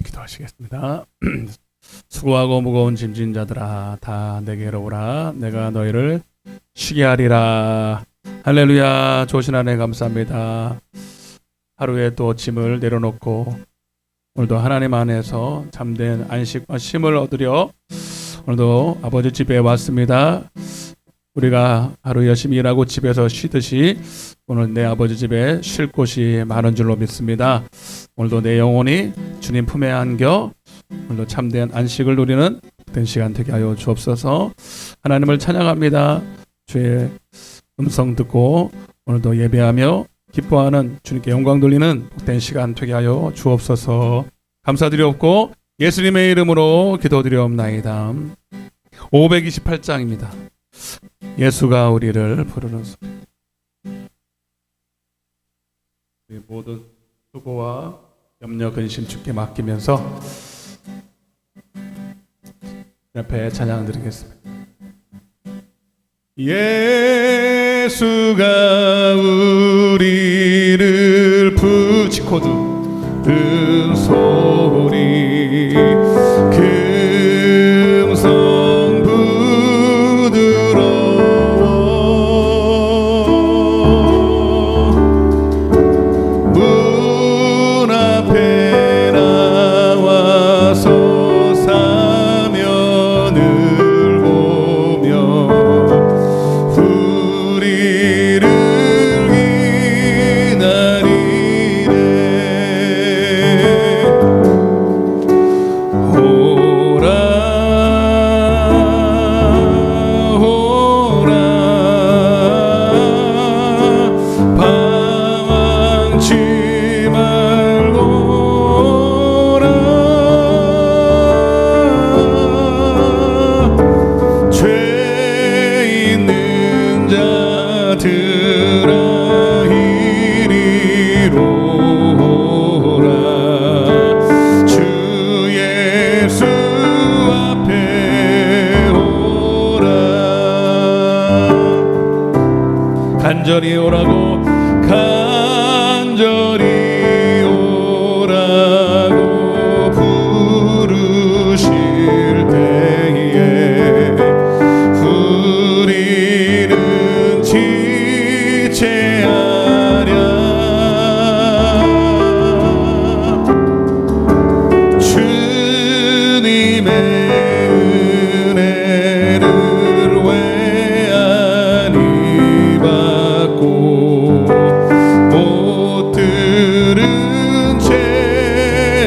기도하시겠습니다. 수고하고 무거운 짐진 자들아 다 내게로 오라. 내가 너희를 쉬게 하리라. 할렐루야. 좋으신 하나님 감사합니다. 하루에 또 짐을 내려놓고 오늘도 하나님 안에서 잠든 안식과 쉼을 얻으려 오늘도 아버지 집에 왔습니다. 우리가 하루 열심히 일하고 집에서 쉬듯이 오늘 내 아버지 집에 쉴 곳이 많은 줄로 믿습니다. 오늘도 내 영혼이 주님 품에 안겨 오늘도 참된 안식을 누리는 된 시간 되게 하여 주옵소서. 하나님을 찬양합니다. 주의 음성 듣고 오늘도 예배하며 기뻐하는 주님께 영광 돌리는 복된 시간 되게 하여 주옵소서. 감사드리옵고 예수님의 이름으로 기도드리옵나이다. 528장입니다. 예수가 우리를 부르는 소리. 우리 모든 수고와 염려 근심 주께 맡기면서 옆에 찬양 드리겠습니다. 예수가 우리를 부치코드 든 소리 금성 부드러워 문 앞에 나와서 사면을 보며 우리를 기다리네. 간절히 오라고 간절히 오라고 부르실 때에 우리는 지체하랴. 주님의 은혜를 왜 못 들은 채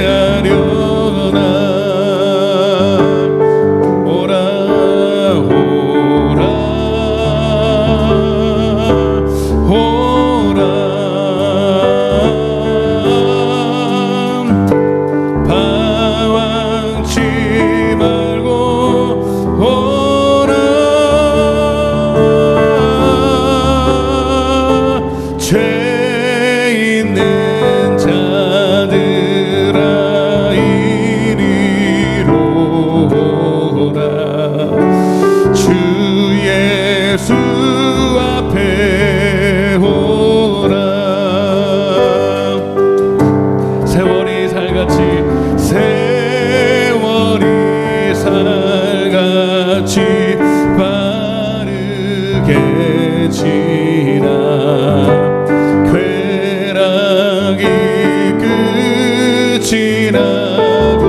하려나. 오라 오라 오라 방황치 말고 오라. 죄 있는 자들아 이리로 오라. 주 예수 앞에 오라. 세월이 살같이 세월이 살같이 빠르게 지나 쾌락이 끝이 나고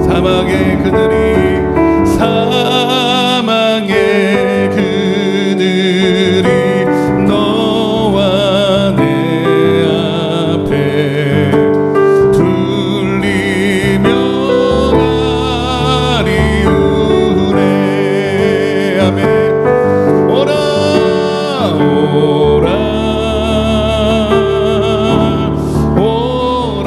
사망의 그들이 너와 내 앞에 둘리며 가리우네. 아멘. 오라 오라 오라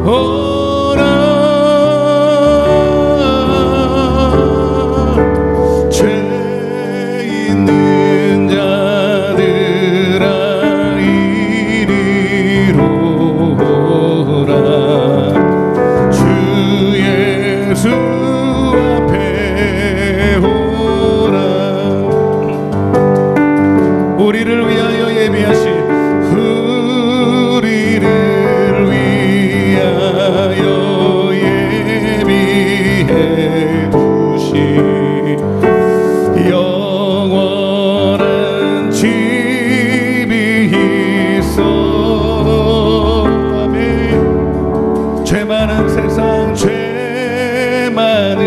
오라 죄 있는 자들아 이리로 오라 주 예수 앞에 오라 우리를 위하여 예비하신 우리를 위하여 예비해 두신 영원한 집이 있어 아멘 죄 많은 세상 죄 많은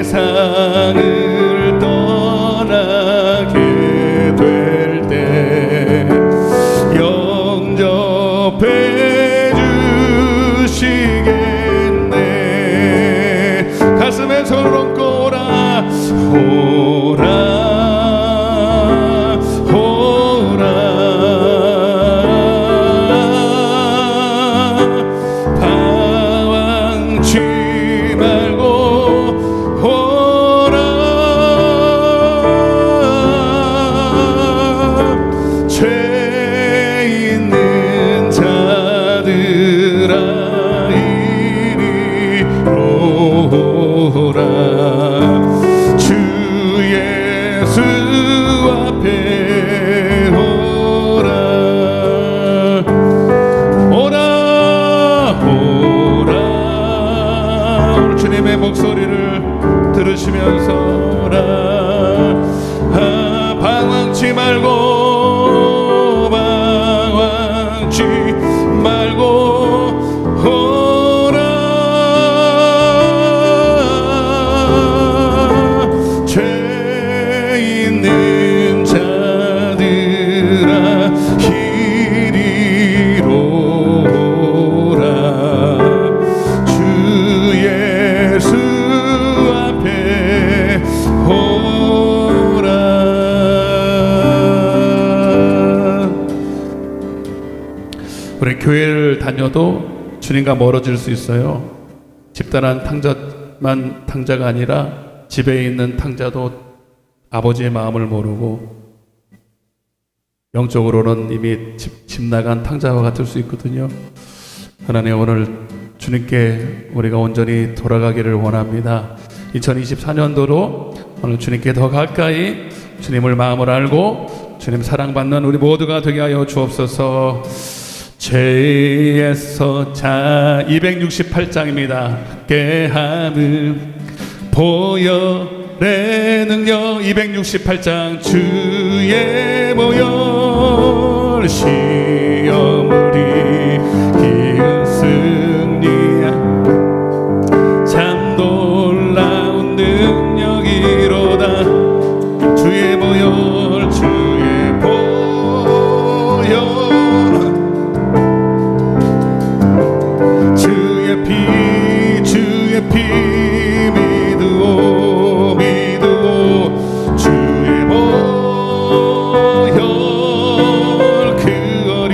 세상을 떠나게 될 때 영접해 주시겠네 가슴에 손을 얹고 오라 오라 오라 방황치 말고 오라 죄 있는 자들아 이리로 오라 주 예수 앞에 오라 오라 오라 오늘 주님의 목소리를 들으시면서 오라 방황치 말고 방황치 말고 오라 죄 있는 자들아 이리로 오라 주 예수 앞에 오라 우리 교회를 다녀도 주님과 멀어질 수 있어요. 집단한 탕자만 탕자가 아니라 집에 있는 탕자도 아버지의 마음을 모르고 영적으로는 이미 집 나간 탕자와 같을 수 있거든요. 하나님 오늘 주님께 우리가 온전히 돌아가기를 원합니다. 2024년도로 오늘 주님께 더 가까이 주님을 마음을 알고 주님 사랑받는 우리 모두가 되게 하여 주옵소서. 죄에서 자 268장입니다. 깨함을 보혈의 능력 268장 주의 보혈 시험을 이기는 승리야 참 놀라운 능력이로다 주의 보혈 주의 보혈 주의 피 믿으오 믿으오 주의 보혈 그 어린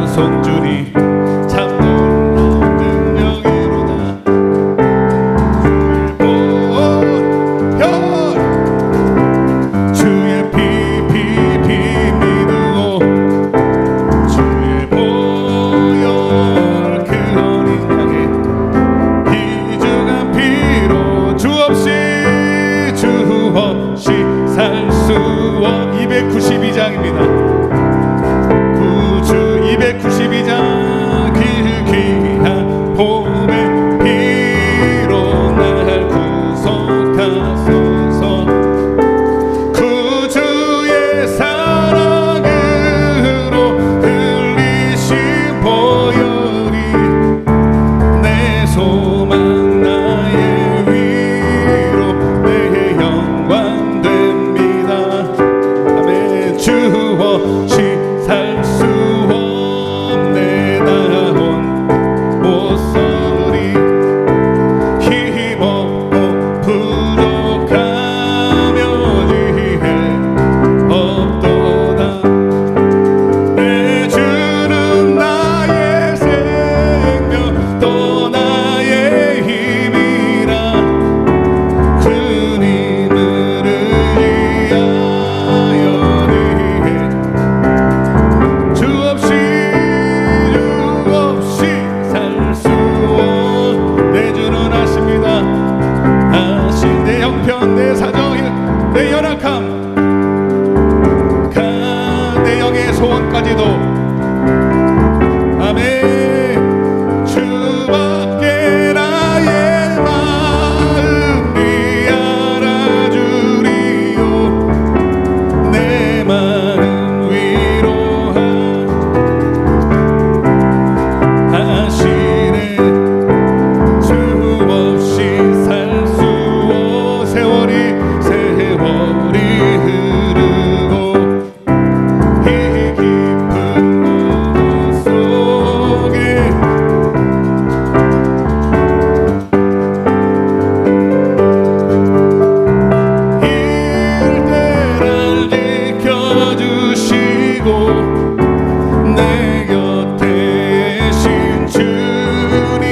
손줄이 참 놀라운 능력이로다. 주의 피 믿고 주의 보혈 그 어린 양의 귀중한 피로 주 없이 살 수 없. 292장입니다. 구주 292장 그 귀한 봄의 피로 날 구속하소서. 구주의 사랑으로 흘리신 보혈이 내 소망 나의 위로 내 영광 됩니다. 아멘. 주 없이 살 수 없네. 나온 모서리 힘없고 부족하며 지혜 없도다. 내 주는 나의 생명 또 나의 힘이라. 주님을 의지하여 주 없이 살 수 없. 내 주는 아십니다. 아신 내 형편 내 사정 내 연약함 내 영의 소원까지도 아멘. 주밖에 나의 마음이 알아주리요. 내 마음 위로하시네. 주 없이 살 수 없. 세월이 흐르고 이 깊은 곳 속에 일대를 지켜주시고 내 곁에 계신 주님.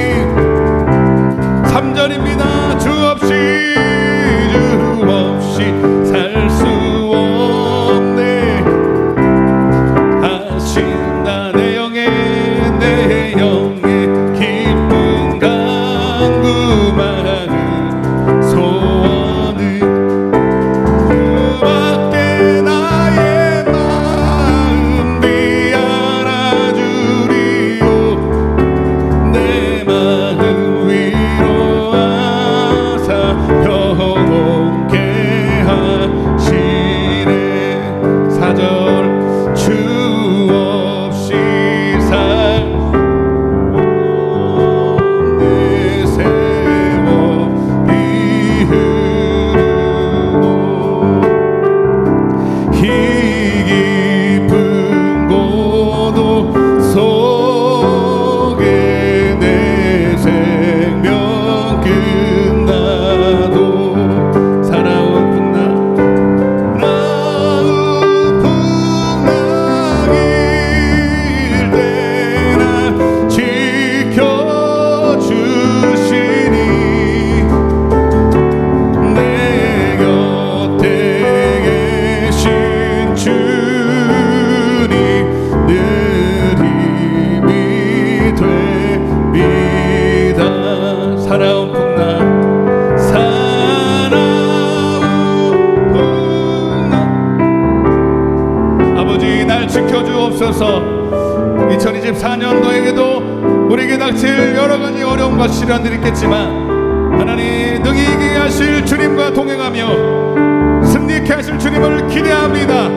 3절입니다. 주 없이 살 수 없네 하신다. 내 영의 기쁜 간구만은 소원은 주밖에 나의 마음 알아주리요. 내 마음 위로하사 영원케 하시네. 4절 주 없이 살 내 세월이 흐르고 이 깊은 고도 속에 내 생명 끝나도 사나운 풍랑 풍랑일 때나 지켜주시니. 내 곁에 계신 주님 늘 힘이 됩니다. 사나운 풍랑 아버지 날 지켜주옵소서. 2024년도에게도 우리에게 닥칠 여러가지 어려움과 시련들이 있겠지만 하나님 능히 이기게 하실 주님과 동행하며 승리케 하실 주님을 기대합니다.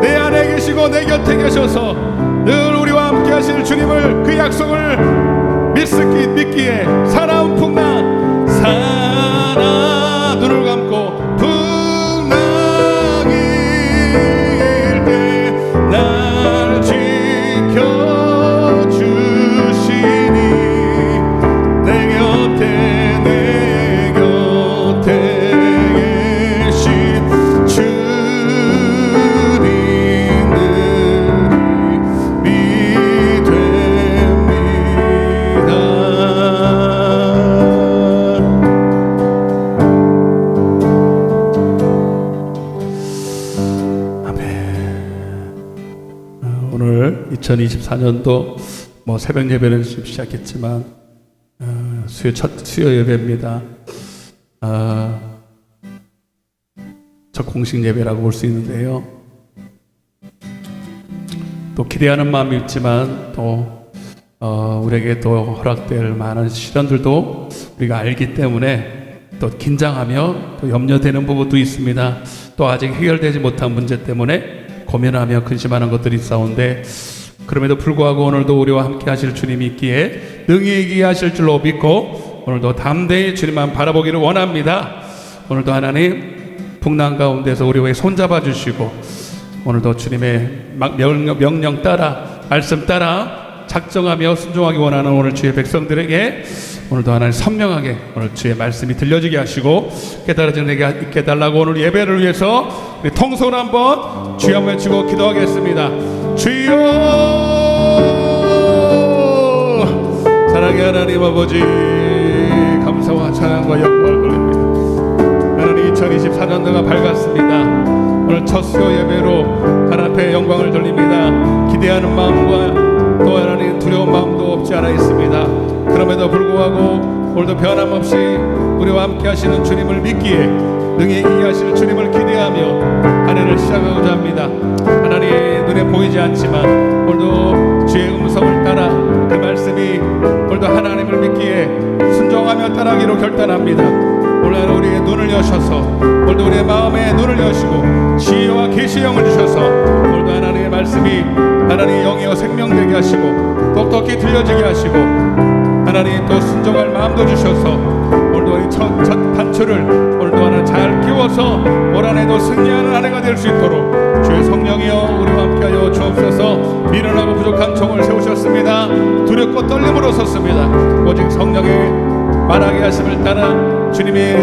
내 안에 계시고 내 곁에 계셔서 늘 우리와 함께 하실 주님을 그 약속을 믿기에 사나운 풍랑 눈을 감고 풍랑일 때 날 지켜주시니. 내 곁에 계신 주님을 믿 2024년도 뭐 새벽 예배는 지금 시작했지만 수요 예배입니다. 첫 공식 예배라고 볼 수 있는데요. 또 기대하는 마음이 있지만 또 우리에게 또 허락될 많은 시련들도 우리가 알기 때문에 또 긴장하며 또 염려되는 부분도 있습니다. 또 아직 해결되지 못한 문제 때문에 고민하며 근심하는 것들이 있사온데, 그럼에도 불구하고 오늘도 우리와 함께 하실 주님이 있기에 능히 얘기하실 줄로 믿고 오늘도 담대히 주님만 바라보기를 원합니다. 오늘도 하나님 풍랑 가운데서 우리에게 손잡아 주시고 오늘도 주님의 명령 따라 말씀 따라 작정하며 순종하기 원하는 오늘 주의 백성들에게 오늘도 하나님 선명하게 오늘 주의 말씀이 들려지게 하시고 깨달아지는 데게 있게 해달라고 오늘 예배를 위해서 우리 통성을 한번 주여 한번 외치고 기도하겠습니다. 주여, 사랑의 하나님 아버지, 감사와 찬양과 영광을 돌립니다. 하나님 2024년도가 밝았습니다. 오늘 첫 수요 예배로 하나님 앞에 영광을 돌립니다. 기대하는 마음과 또 하나님 두려운 마음도 없지 않아 있습니다. 그럼에도 불구하고 오늘도 변함없이 우리와 함께 하시는 주님을 믿기에 능히 이기하실 주님을 기대하며 한 해를 시작하고자 합니다. 하나님의 눈에 보이지 않지만 오늘도 주의 음성을 따라 그 말씀이 오늘도 하나님을 믿기에 순종하며 따라가기로 결단합니다. 오늘 우리의 눈을 여셔서 오늘도 우리의 마음의 눈을 여시고 지혜와 계시의 영을 주셔서 오늘도 하나님의 말씀이 하나님의 영이여 생명되게 하시고 똑똑히 들려지게 하시고 하나님 또 순종할 마음도 주셔서 오늘도 우리 첫 단추를 오늘도 하나 잘 끼워서 올 한해도 승리하는 한 해가 될 수 있도록 주의 성령이여 우리와 함께하여 주옵소서. 미련하고 부족한 종을 세우셨습니다. 두렵고 떨림으로 섰습니다. 오직 성령의 말하게 하심을 따라 주님의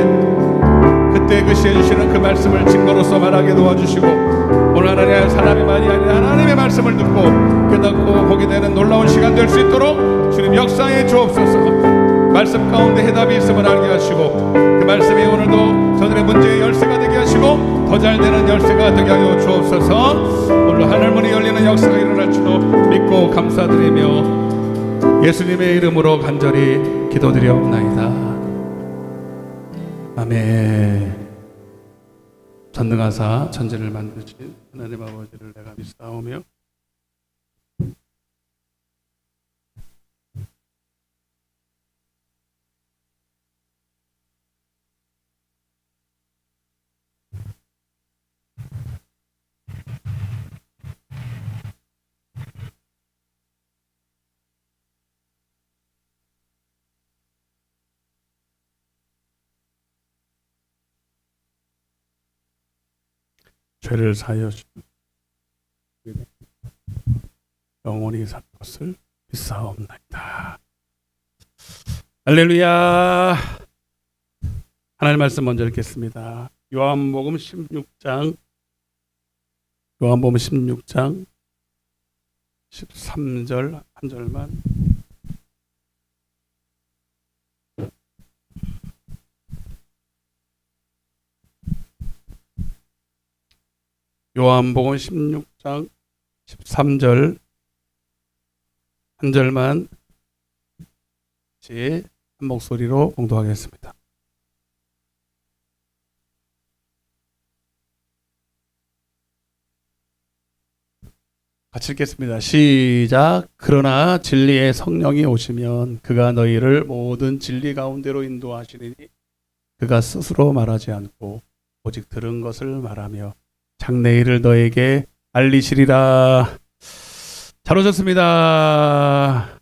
그때 그 시에 주시는 그 말씀을 증거로서 말하게 도와주시고 오늘 하나님의 사람이 말이 아니라 하나님의 말씀을 듣고 깨닫고 보게 되는 놀라운 시간 될 수 있도록 주님 역사해 주옵소서. 말씀 가운데 해답이 있음을 알게 하시고 그 말씀이 오늘도 저들의 문제의 열쇠가 되게 하시고 더 잘 되는 열쇠가 되게 하여 주옵소서. 오늘 하늘문이 열리는 역사가 일어날 줄로 믿고 감사드리며 예수님의 이름으로 간절히 기도드리옵나이다. 아멘. 전능하사 천지를 만드신 하나님 아버지를 내가 믿사오며 죄를 사하여 주시고 영원히 살 것을 믿사옵나이다. 할렐루야. 하나님 말씀 먼저 읽겠습니다. 요한복음 16장 13절 한 절만. 요한복음 16장 13절 한 절만 같이 한 목소리로 봉독하겠습니다. 같이 읽겠습니다. 시작. 그러나 진리의 성령이 오시면 그가 너희를 모든 진리 가운데로 인도하시리니 그가 스스로 말하지 않고 오직 들은 것을 말하며 장래일을 너에게 알리시리라. 잘 오셨습니다.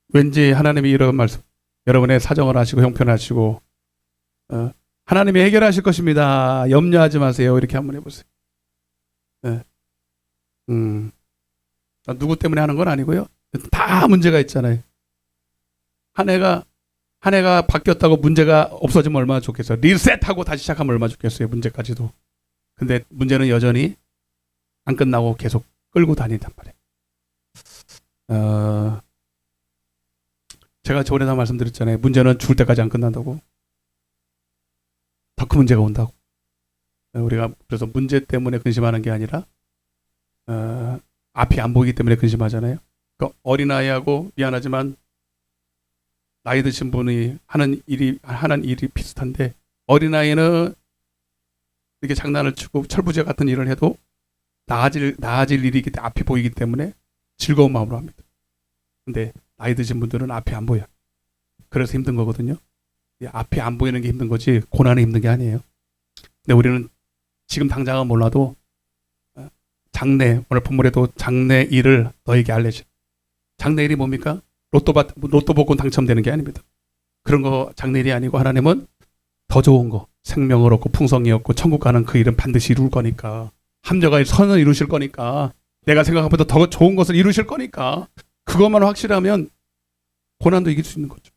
왠지 하나님이 이런 말씀, 여러분의 사정을 아시고 형편하시고 하나님이 해결하실 것입니다. 염려하지 마세요. 이렇게 한번 해보세요. 네. 누구 때문에 하는 건 아니고요. 다 문제가 있잖아요. 한 해가 바뀌었다고 문제가 없어지면 얼마나 좋겠어요. 리셋하고 다시 시작하면 얼마나 좋겠어요. 문제까지도. 근데 문제는 여전히 안 끝나고 계속 끌고 다닌단 말이에요. 제가 저번에도 말씀드렸잖아요. 문제는 죽을 때까지 안 끝난다고. 더 큰 문제가 온다고. 우리가 그래서 문제 때문에 근심하는 게 아니라 앞이 안 보이기 때문에 근심하잖아요. 그 어린아이하고 미안하지만 나이 드신 분이 하는 일이 비슷한데, 어린아이는 이렇게 장난을 치고 철부지 같은 일을 해도 나아질 일이 앞이 보이기 때문에 즐거운 마음으로 합니다. 근데 나이 드신 분들은 앞이 안 보여요. 그래서 힘든 거거든요. 앞이 안 보이는 게 힘든 거지 고난이 힘든 게 아니에요. 근데 우리는 지금 당장은 몰라도 장래, 오늘 본문에도 장래 일을 너에게 알려줘. 장래 일이 뭡니까? 로또 복권 당첨되는 게 아닙니다. 그런 거 장래 일이 아니고, 하나님은 더 좋은 거, 생명을 얻고 풍성이 얻고 천국 가는 그 일은 반드시 이룰 거니까, 함정의 선을 이루실 거니까, 내가 생각한 것보다 더 좋은 것을 이루실 거니까, 그것만 확실하면 고난도 이길 수 있는 거죠.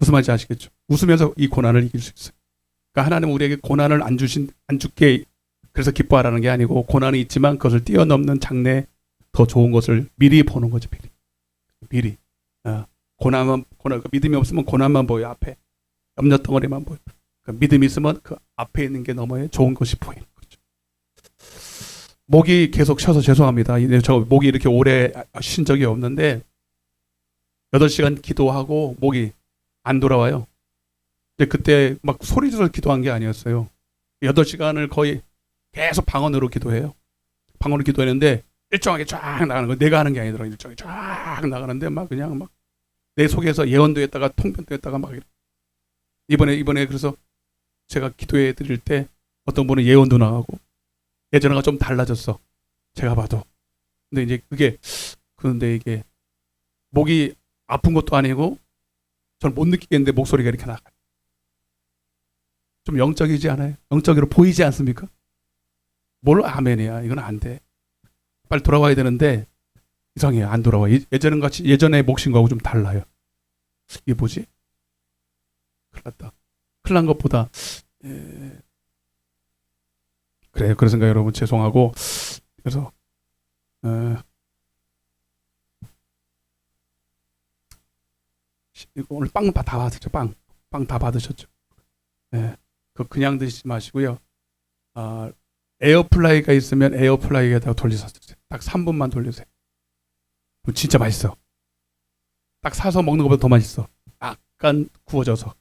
무슨 말인지 아시겠죠? 웃으면서 이 고난을 이길 수 있어요. 그러니까 하나님은 우리에게 고난을 안 줄게 그래서 기뻐하라는 게 아니고, 고난이 있지만 그것을 뛰어넘는 장래 더 좋은 것을 미리 보는 거죠. 미리. 믿음이 없으면 고난만 보여. 앞에 염려 덩어리만 보여. 믿음이 있으면 그 앞에 있는 게 너머에 좋은 것이 보이는 거죠. 목이 계속 쉬어서 죄송합니다. 저 목이 이렇게 오래 쉰 적이 없는데 8시간 기도하고 목이 안 돌아와요. 근데 그때 막 소리 질러 기도한 게 아니었어요. 8시간을 거의 계속 방언으로 기도해요. 방언으로 기도했는데 일정하게 쫙 나가는 거, 내가 하는 게 아니더라고요. 일정하게 쫙 나가는데 막 그냥 막 내 속에서 예언도 했다가 통변도 했다가 막 이번에 그래서 제가 기도해 드릴 때 어떤 분은 예언도 나가고, 예전과 좀 달라졌어. 제가 봐도. 근데 이제 그런데 이게 목이 아픈 것도 아니고 저는 못 느끼겠는데 목소리가 이렇게 나가요. 좀 영적이지 않아요? 영적으로 보이지 않습니까? 뭘 아멘이야. 이건 안 돼. 빨리 돌아와야 되는데 이상해요. 안 돌아와. 예전에 목신 거하고 좀 달라요. 이게 뭐지? 큰일 났다. 큰일 난 것보다 그래요. 그래서인가 여러분, 죄송하고. 그래서 오늘 빵 다 받으셨죠? 빵 다 받으셨죠? 그냥 드시지 마시고요. 에어프라이가 있으면 에어프라이에다가 돌려서 드세요. 딱 3분만 돌리세요. 진짜 맛있어. 딱 사서 먹는 것보다 더 맛있어. 약간 구워져서.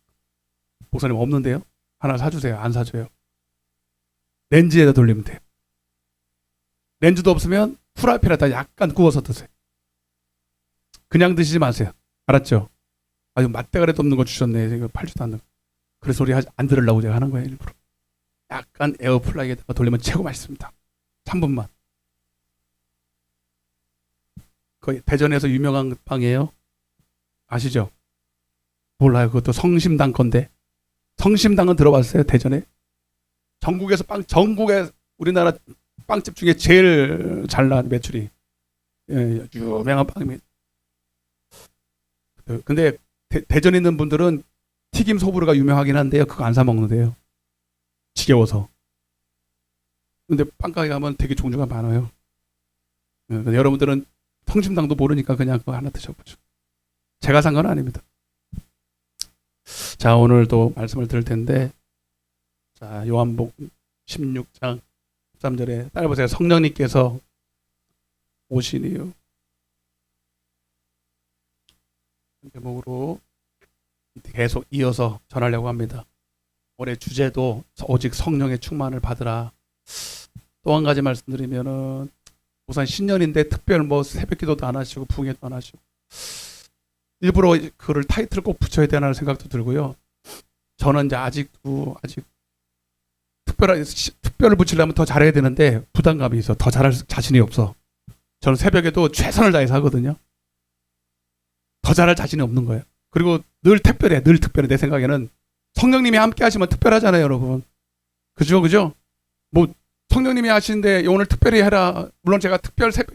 목사님 없는데요? 하나 사주세요. 안 사줘요. 렌즈에다 돌리면 돼요. 렌즈도 없으면 프라이팬에다 약간 구워서 드세요. 그냥 드시지 마세요. 알았죠? 아유, 맛대가리도 없는 거 주셨네. 이거 팔지도 않는 거. 그래서 소리 안 들으려고 제가 하는 거예요, 일부러. 약간 에어프라이에다가 돌리면 최고 맛있습니다. 3분만. 거의 대전에서 유명한 빵이에요. 아시죠? 몰라요. 그것도 성심당 건데. 성심당은 들어봤어요? 대전에? 전국에 우리나라 빵집 중에 제일 잘 나간 매출이. 유명한 빵입니다. 근데 대전에 있는 분들은 튀김 소보루가 유명하긴 한데요. 그거 안 사 먹는데요. 지겨워서. 근데 빵가게 가면 되게 종류가 많아요. 여러분들은 성심당도 모르니까 그냥 그거 하나 드셔보죠. 제가 산 건 아닙니다. 자, 오늘도 말씀을 들을 텐데, 자, 요한복음 16장 13절에 따라보세요. 성령님께서 오신 이유. 제목으로 계속 이어서 전하려고 합니다. 올해 주제도 오직 성령의 충만을 받으라. 또 한 가지 말씀드리면은, 우선 신년인데 특별 새벽 기도도 안 하시고 부흥회도 안 하시고, 일부러 그걸 타이틀을 꼭 붙여야 되나 생각도 들고요. 저는 이제 아직 특별을 붙이려면 더 잘해야 되는데 부담감이 있어. 더 잘할 자신이 없어. 저는 새벽에도 최선을 다해서 하거든요. 더 잘할 자신이 없는 거예요. 그리고 늘 특별해. 내 생각에는 성령님이 함께 하시면 특별하잖아요, 여러분. 그죠? 성령님이 하시는데 오늘 특별히 해라. 물론 제가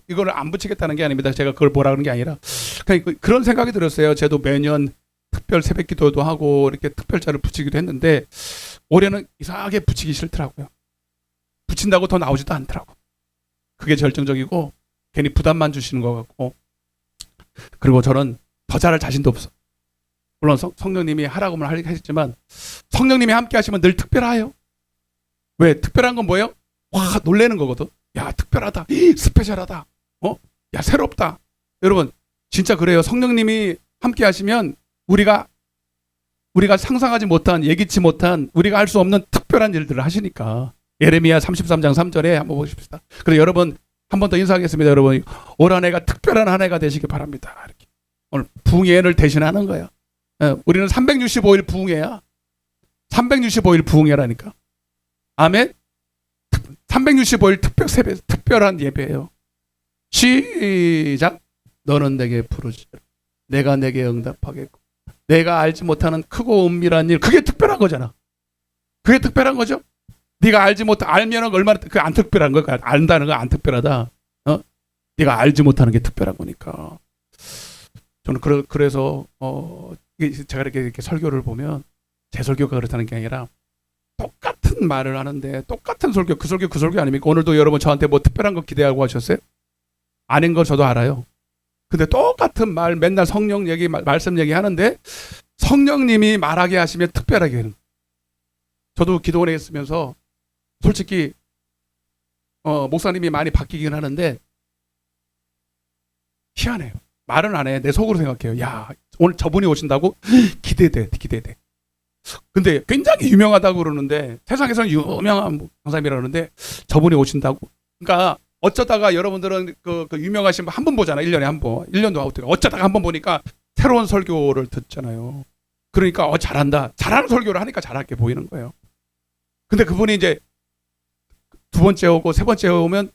이거를 안 붙이겠다는 게 아닙니다. 제가 그걸 뭐라 그러는 게 아니라 그런 생각이 들었어요. 저도 매년 특별 새벽 기도도 하고 이렇게 특별자를 붙이기도 했는데 올해는 이상하게 붙이기 싫더라고요. 붙인다고 더 나오지도 않더라고. 그게 결정적이고 괜히 부담만 주시는 것 같고, 그리고 저는 더 잘할 자신도 없어. 물론 성령님이 하라고만 하셨지만 성령님이 함께 하시면 늘 특별해요. 왜? 특별한 건 뭐예요? 와, 놀라는 거거든. 야, 특별하다. 스페셜하다. 야, 새롭다. 여러분, 진짜 그래요. 성령님이 함께 하시면 우리가 상상하지 못한, 예기치 못한, 우리가 할 수 없는 특별한 일들을 하시니까. 예레미야 33장 3절에 한번 보십시다. 그래서 여러분, 한 번 더 인사하겠습니다. 여러분, 올 한 해가 특별한 한 해가 되시기 바랍니다. 이렇게. 오늘 부흥회를 대신하는 거야. 우리는 365일 부흥회야. 365일 부흥회라니까. 아멘. 365일 특별한 예배예요. 시작. 너는 내게 부르시라. 내가 내게 응답하겠고. 내가 알지 못하는 크고 은밀한 일. 그게 특별한 거잖아. 그게 특별한 거죠. 네가 알지 알면은 얼마나 그게 안 특별한 거야. 안다는 거 안 특별하다. 네가 알지 못하는 게 특별한 거니까. 저는 그래서 제가 이렇게 설교를 보면 제 설교가 그렇다는 게 아니라 똑같은 말을 하는데 똑같은 설교 그 설교 아닙니까? 오늘도 여러분 저한테 뭐 특별한 거 기대하고 하셨어요? 아닌 거 저도 알아요. 근데 똑같은 말 맨날 성령 얘기 말씀 얘기 하는데 성령님이 말하게 하시면 특별하게 하는. 저도 기도원에 있으면서 솔직히 목사님이 많이 바뀌긴 하는데 희한해요. 말은 안 해. 내 속으로 생각해요. 야, 오늘 저분이 오신다고? 기대돼. 근데 굉장히 유명하다고 그러는데 세상에서는 유명한 강사님이라 그러는데 저분이 오신다고? 그러니까 어쩌다가 여러분들은 그 유명하신 분 한 번 보잖아. 1년에 한 번. 1년도 아웃. 어쩌다가 한 번 보니까 새로운 설교를 듣잖아요. 그러니까 잘한다. 잘하는 설교를 하니까 잘하게 보이는 거예요. 근데 그분이 이제 두 번째 오고 세 번째 오면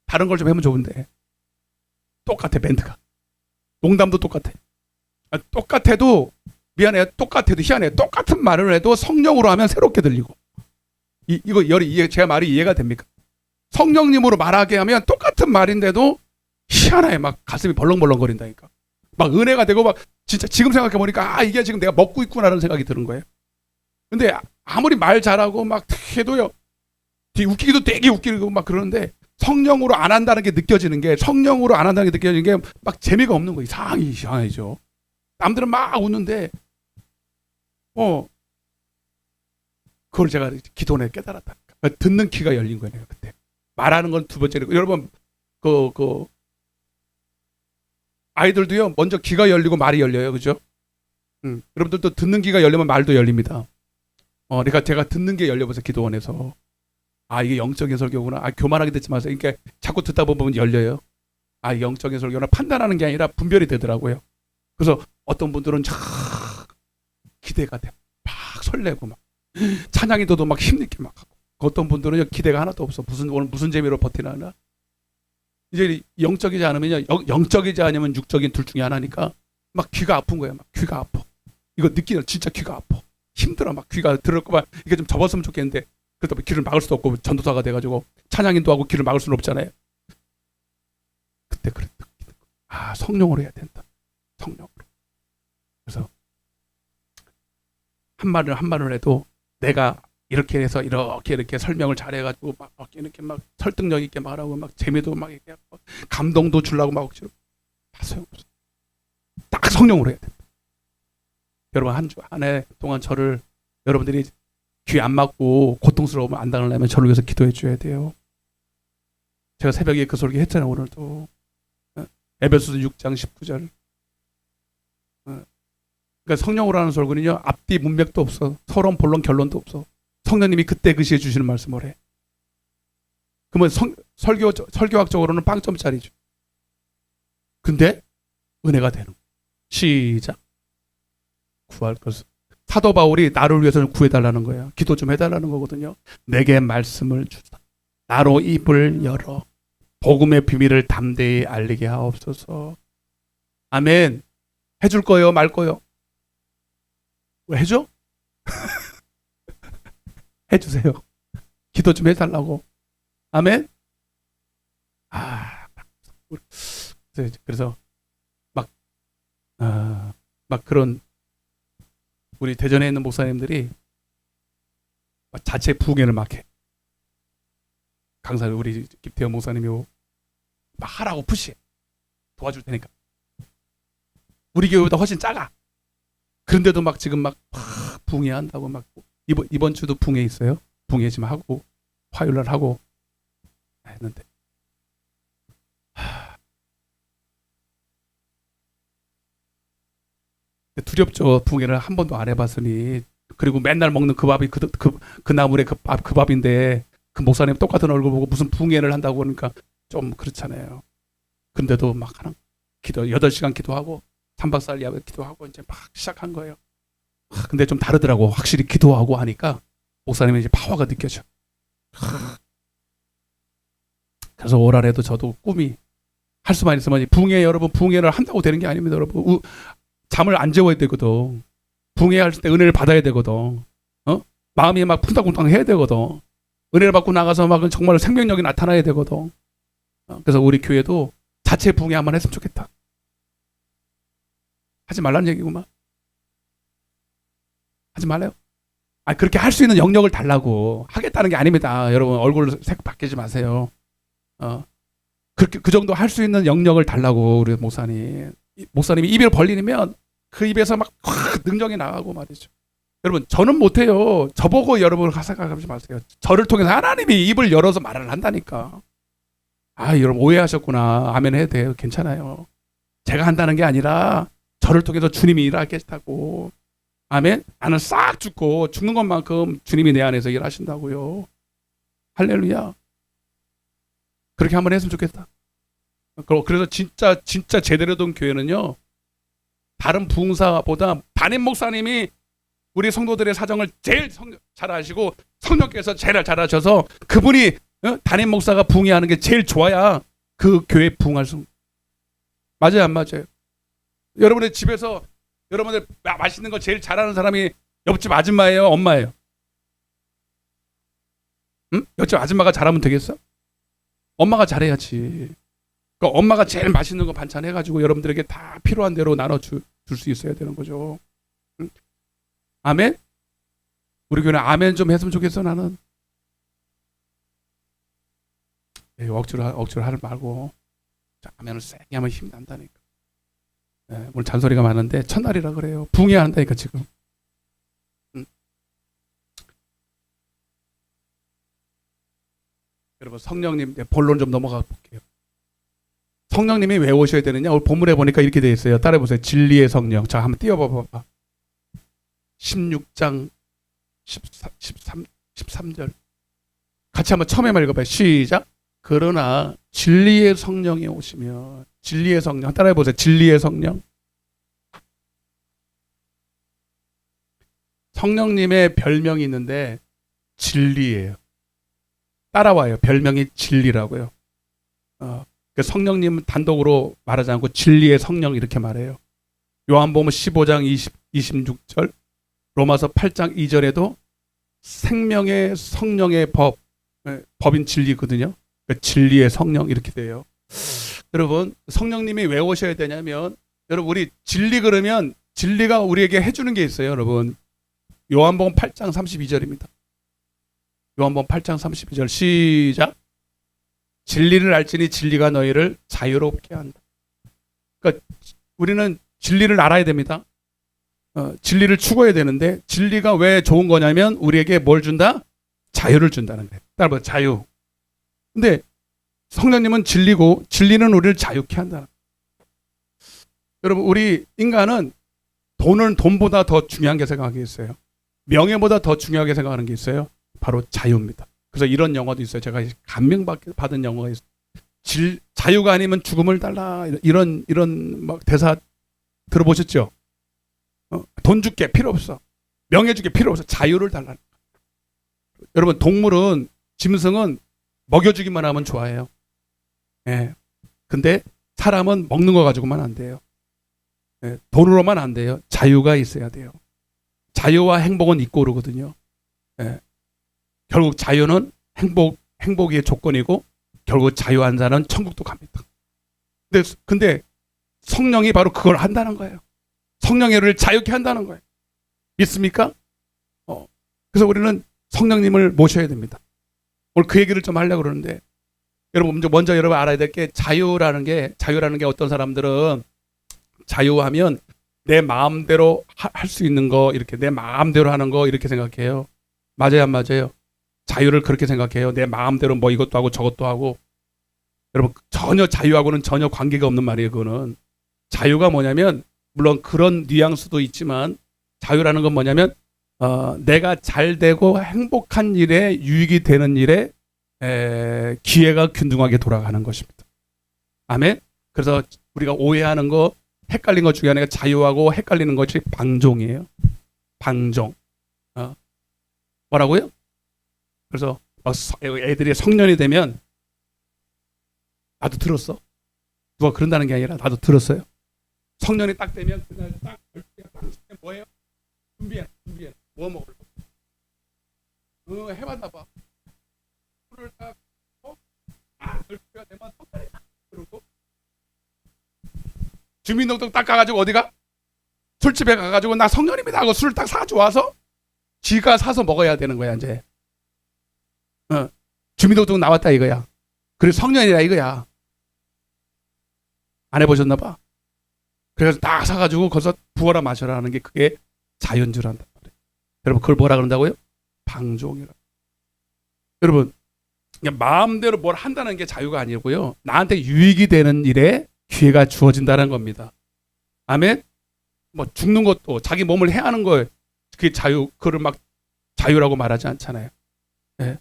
다른 걸 좀 하면 좋은데 똑같아. 멘트가. 농담도 똑같아. 똑같아도 미안해요. 똑같아도 희한해요. 똑같은 말을 해도 성령으로 하면 새롭게 들리고. 이거 제 말이 이해가 됩니까? 성령님으로 말하게 하면 똑같은 말인데도 희한해. 막 가슴이 벌렁벌렁거린다니까. 막 은혜가 되고 막 진짜 지금 생각해 보니까 이게 지금 내가 먹고 있구나라는 생각이 드는 거예요. 근데 아무리 말 잘하고 막 해도요. 웃기기도 되게 웃기고 막 그러는데 성령으로 안 한다는 게 느껴지는 게 막 재미가 없는 거예요. 이상하죠. 남들은 막 웃는데 그걸 제가 기도원에 깨달았다. 듣는 귀가 열린 거예요. 그때 말하는 건 두 번째고 여러분 아이들도요 먼저 귀가 열리고 말이 열려요. 그죠? 여러분들도 듣는 귀가 열리면 말도 열립니다. 그러니까 제가 듣는 게 열려보세요. 기도원에서 이게 영적인 설교구나. 교만하게 듣지 마세요. 그러니까 자꾸 듣다 보면 열려요. 영적인 설교나 판단하는 게 아니라 분별이 되더라고요. 그래서 어떤 분들은 기대가 돼. 막 설레고 막 찬양이 둬도 막 힘있게 막 하고 어떤 분들은 기대가 하나도 없어. 오늘 무슨 재미로 버티나. 이제 영적이지 않으면 육적인 둘 중에 하나니까 막 귀가 아픈 거야. 막 귀가 아파. 이거 느끼는 진짜 귀가 아파. 힘들어. 막 귀가 들을 거만 이게 좀 접었으면 좋겠는데 그렇다고 귀를 막을 수도 없고 전도사가 돼가지고 찬양인도 하고 귀를 막을 수는 없잖아요. 그때 그랬다. 성령으로 해야 된다. 성령으로. 그래서 한 말을 해도 내가 이렇게 해서 이렇게 설명을 잘해가지고 막 이렇게 막 설득력 있게 말하고 막 재미도 막 이렇게 감동도 주려고 막 억지로 소용없어. 딱 성령으로 해야 된다. 여러분 한 해 동안 저를 여러분들이 귀 안 막고 고통스러우면 안 당하려면 저를 위해서 기도해 줘야 돼요. 제가 새벽에 그 설교 했잖아요. 오늘도 에베소서 6장 19절. 그러니까 성령으로 하는 설교는요 앞뒤 문맥도 없어. 서론 본론 결론도 없어. 성령님이 그때 그시해 주시는 말씀을 해. 그러면 설교학적으로는 빵점짜리죠. 근데 은혜가 되는 거예요. 시작. 구할 것을. 사도 바울이 나를 위해서는 구해달라는 거예요. 기도 좀 해달라는 거거든요. 내게 말씀을 주사. 나로 입을 열어. 복음의 비밀을 담대히 알리게 하옵소서. 아멘. 해줄 거예요? 말 거예요? 왜 해줘? 해주세요. 기도 좀 해달라고. 아멘. 그래서 막 그런 우리 대전에 있는 목사님들이 자체 부흥회를 막 해. 강사 우리 김태현 목사님이 막 하라고 푸시해. 도와줄 테니까. 우리 교회보다 훨씬 작아. 그런데도 막 지금 막 부흥회 한다고 막 이번 주도 부흥회 있어요. 부흥회 지금 하고 화요일 날 하고 했는데 두렵죠. 붕해를 한 번도 안 해봤으니. 그리고 맨날 먹는 그 밥이 그 나물의 그 밥인데 그 목사님 똑같은 얼굴 보고 무슨 붕해를 한다고 그러니까 좀 그렇잖아요. 근데도 막 하는 기도 8시간 기도하고 3박 4일 야외 기도하고 이제 막 시작한 거예요. 근데 좀 다르더라고. 확실히 기도하고 하니까 목사님의 이제 파워가 느껴져. 그래서 올 한해도 저도 꿈이 할 수만 있으면 붕해 여러분 붕해를 한다고 되는 게 아닙니다. 여러분 잠을 안 재워야 되거든. 붕해할 때 은혜를 받아야 되거든. 마음이 막 쿵당쿵당 해야 되거든. 은혜를 받고 나가서 막 정말 생명력이 나타나야 되거든. 그래서 우리 교회도 자체 붕해 한번 했으면 좋겠다. 하지 말라는 얘기구만. 하지 말래요. 그렇게 할 수 있는 영역을 달라고. 하겠다는 게 아닙니다. 여러분 얼굴 색 바뀌지 마세요. 그렇게 그 정도 할 수 있는 영역을 달라고 우리 목사님이 입을 벌리면 그 입에서 막 능력이 나가고 말이죠. 여러분 저는 못해요. 저보고 여러분 생각하지 마세요. 저를 통해서 하나님이 입을 열어서 말을 한다니까. 여러분 오해하셨구나. 아멘 해도 돼요. 괜찮아요. 제가 한다는 게 아니라 저를 통해서 주님이 일하겠다고. 아멘. 나는 싹 죽고 죽는 것만큼 주님이 내 안에서 일하신다고요. 할렐루야. 그렇게 한번 했으면 좋겠다. 그래서 진짜 제대로 된 교회는요. 다른 부흥사보다 담임 목사님이 우리 성도들의 사정을 제일 잘 아시고 성령께서 제일 잘 아셔서 그분이 담임 목사가 부흥하는 게 제일 좋아야 그 교회 부흥할 수. 맞아요, 안 맞아요? 여러분의 집에서 여러분들 맛있는 거 제일 잘하는 사람이 옆집 아줌마예요, 엄마예요? 응? 옆집 아줌마가 잘하면 되겠어? 엄마가 잘해야지. 그러니까 엄마가 제일 맛있는 거 반찬 해가지고 여러분들에게 다 필요한 대로 나눠줄 수 있어야 되는 거죠. 응? 아멘? 우리 교회는 아멘 좀 했으면 좋겠어, 나는. 억지로 하지 말고. 아멘을 세게 하면 힘이 난다니까. 오늘 잔소리가 많은데 첫날이라 그래요. 붕해한다니까 지금. 여러분 성령님 본론 좀 넘어가 볼게요. 성령님이 왜 오셔야 되느냐? 오늘 본문에 보니까 이렇게 되어 있어요. 따라해보세요. 진리의 성령. 자, 한번 띄워봐봐. 16장 13절. 같이 한번 처음에만 읽어봐요. 시작. 그러나 진리의 성령이 오시면, 진리의 성령. 따라해보세요. 진리의 성령. 성령님의 별명이 있는데 진리예요. 따라와요. 별명이 진리라고요. 성령님 단독으로 말하지 않고 진리의 성령 이렇게 말해요. 요한복음 15장 26절, 로마서 8장 2절에도 생명의 성령의 법인 진리거든요. 그러니까 진리의 성령 이렇게 돼요. 여러분 성령님이 왜 오셔야 되냐면, 여러분 우리 진리 그러면 진리가 우리에게 해주는 게 있어요. 여러분 요한복음 8장 32절입니다. 요한복음 8장 32절 시작. 진리를 알지니 진리가 너희를 자유롭게 한다. 그러니까 우리는 진리를 알아야 됩니다. 진리를 추구해야 되는데 진리가 왜 좋은 거냐면 우리에게 뭘 준다? 자유를 준다는 거예요. 따라서 자유. 근데 성령님은 진리고 진리는 우리를 자유케 한다. 여러분 우리 인간은 돈보다 더 중요한 게 생각하게 있어요. 명예보다 더 중요하게 생각하는 게 있어요. 바로 자유입니다. 그래서 이런 영화도 있어요. 제가 감명받은 영화가 있어요. 자유가 아니면 죽음을 달라. 이런 막 대사 들어보셨죠? 돈 줄게 필요 없어. 명예 줄게 필요 없어. 자유를 달라. 여러분 동물은 짐승은 먹여주기만 하면 좋아해요. 예. 근데 사람은 먹는 거 가지고만 안 돼요. 예. 돈으로만 안 돼요. 자유가 있어야 돼요. 자유와 행복은 있고 그러거든요. 예. 결국 자유는 행복의 조건이고 결국 자유한 자는 천국도 갑니다. 근데 성령이 바로 그걸 한다는 거예요. 성령이 우리를 자유케 한다는 거예요. 믿습니까? 그래서 우리는 성령님을 모셔야 됩니다. 오늘 그 얘기를 좀 하려고 그러는데, 여러분 먼저 여러분 알아야 될 게 자유라는 게 어떤 사람들은 자유하면 내 마음대로 할 수 있는 거, 이렇게 내 마음대로 하는 거 이렇게 생각해요. 맞아요, 안 맞아요? 자유를 그렇게 생각해요. 내 마음대로 뭐 이것도 하고 저것도 하고. 여러분 전혀 자유하고는 전혀 관계가 없는 말이에요. 그거는 자유가 뭐냐면 물론 그런 뉘앙스도 있지만 자유라는 건 뭐냐면 내가 잘 되고 행복한 일에 유익이 되는 일에 기회가 균등하게 돌아가는 것입니다. 아멘. 그래서 우리가 오해하는 거, 헷갈린 것 중에 하나가 자유하고 헷갈리는 것이 방종이에요. 방종. 뭐라고요? 그래서 애들이 성년이 되면 나도 들었어. 누가 그런다는 게 아니라 나도 들었어요. 성년이 딱 되면 그날 딱 뭐예요? 준비해. 뭐 먹을 거? 해봤나 봐. 술을 딱 결제가 되면 성년이 딱 그러고 주민등록 딱 가가지고 어디가? 술집에 가가지고 나 성년입니다 하고 술을 딱 사줘와서 지가 사서 먹어야 되는 거야 이제. 주민등록 나왔다 이거야. 그래 성년이라 이거야. 안 해보셨나 봐. 그래서 딱 사가지고 거기서 부어라 마셔라 하는 게 그게 자유인 줄 안다. 여러분 그걸 뭐라 그런다고요? 방종이라. 여러분 그냥 마음대로 뭘 한다는 게 자유가 아니고요. 나한테 유익이 되는 일에 기회가 주어진다는 겁니다. 아멘. 뭐 죽는 것도 자기 몸을 해하는 거 그게 자유. 그걸 막 자유라고 말하지 않잖아요. 네.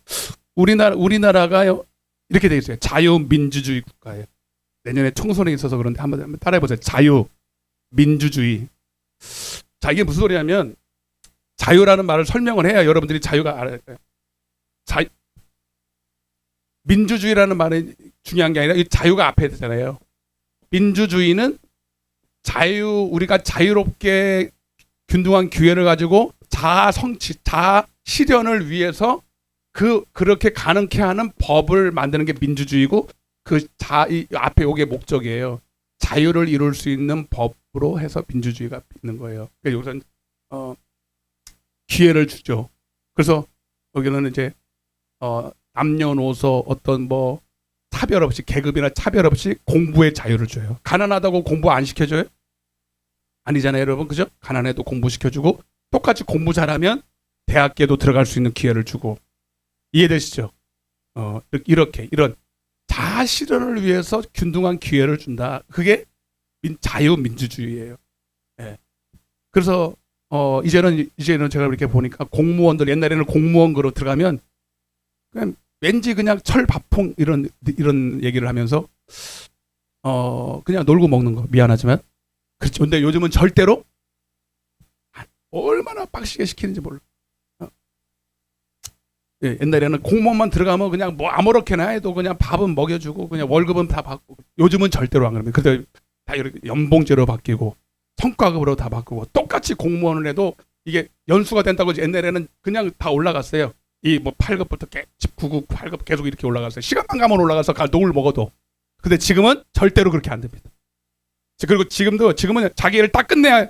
우리나라가요 이렇게 되어 있어요. 자유민주주의 국가예요. 내년에 총선에 있어서 그런데 한번 따라해보세요. 자유민주주의. 자 이게 무슨 소리냐면 자유라는 말을 설명을 해야 여러분들이 자유가 알아요. 민주주의라는 말이 중요한 게 아니라 이 자유가 앞에 되잖아요. 민주주의는 우리가 자유롭게 균등한 기회를 가지고 자아 성취, 자아 실현을 위해서 그렇게 가능케 하는 법을 만드는 게 민주주의고 이 앞에 요게 목적이에요. 자유를 이룰 수 있는 법으로 해서 민주주의가 있는 거예요. 그러니까 여기서는 기회를 주죠. 그래서 여기는 이제 남녀노소 어떤 뭐 차별 없이 계급이나 차별 없이 공부의 자유를 줘요. 가난하다고 공부 안 시켜줘요? 아니잖아요, 여러분. 그죠? 가난해도 공부 시켜주고 똑같이 공부 잘하면 대학교도 들어갈 수 있는 기회를 주고 이해되시죠? 이렇게 이런 자아 실현을 위해서 균등한 기회를 준다. 그게 자유민주주의예요. 네. 그래서 이제는 제가 이렇게 보니까 공무원들 옛날에는 공무원으로 들어가면 그냥 왠지 그냥 철밥퐁 이런 얘기를 하면서 그냥 놀고 먹는 거 미안하지만 그렇죠. 근데 요즘은 절대로 얼마나 빡시게 시키는지 몰라. 예, 옛날에는 공무원만 들어가면 그냥 뭐 아무렇게나 해도 그냥 밥은 먹여주고 그냥 월급은 다 받고 요즘은 절대로 안 그럽니다. 그래서 다 이렇게 연봉제로 바뀌고 성과급으로 다 바꾸고 똑같이 공무원을 해도 이게 연수가 된다고 옛날에는 그냥 다 올라갔어요. 이 뭐 8급부터 9급, 8급 계속 이렇게 올라갔어요. 시간만 가면 올라가서 녹을 먹어도. 근데 지금은 절대로 그렇게 안 됩니다. 그리고 지금은 자기 일을 딱 끝내야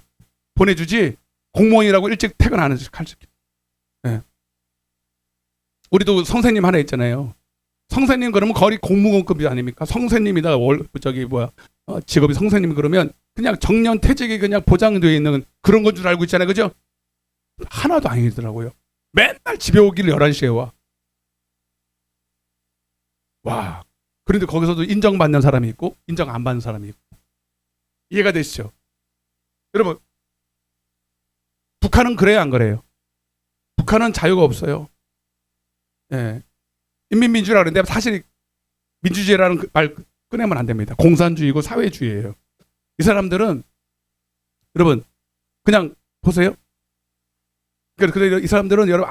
보내주지 공무원이라고 일찍 퇴근 안 해서 칼 찍혀. 네. 우리도 선생님 하나 있잖아요. 선생님 그러면 거의 공무원급이 아닙니까? 선생님이다 직업이 선생님 그러면 그냥 정년 퇴직이 그냥 보장되어 있는 그런 건 줄 알고 있잖아요. 그죠? 하나도 아니더라고요. 맨날 집에 오길 11시에 와. 와. 그런데 거기서도 인정받는 사람이 있고 인정 안 받는 사람이 있고. 이해가 되시죠? 여러분 북한은 그래요 안 그래요? 북한은 자유가 없어요. 예. 인민민주라 그러는데 사실 민주주의라는 말 꺼내면 안 됩니다. 공산주의고 사회주의예요. 이 사람들은 여러분 그냥 보세요. 그래서 이 사람들은 여러분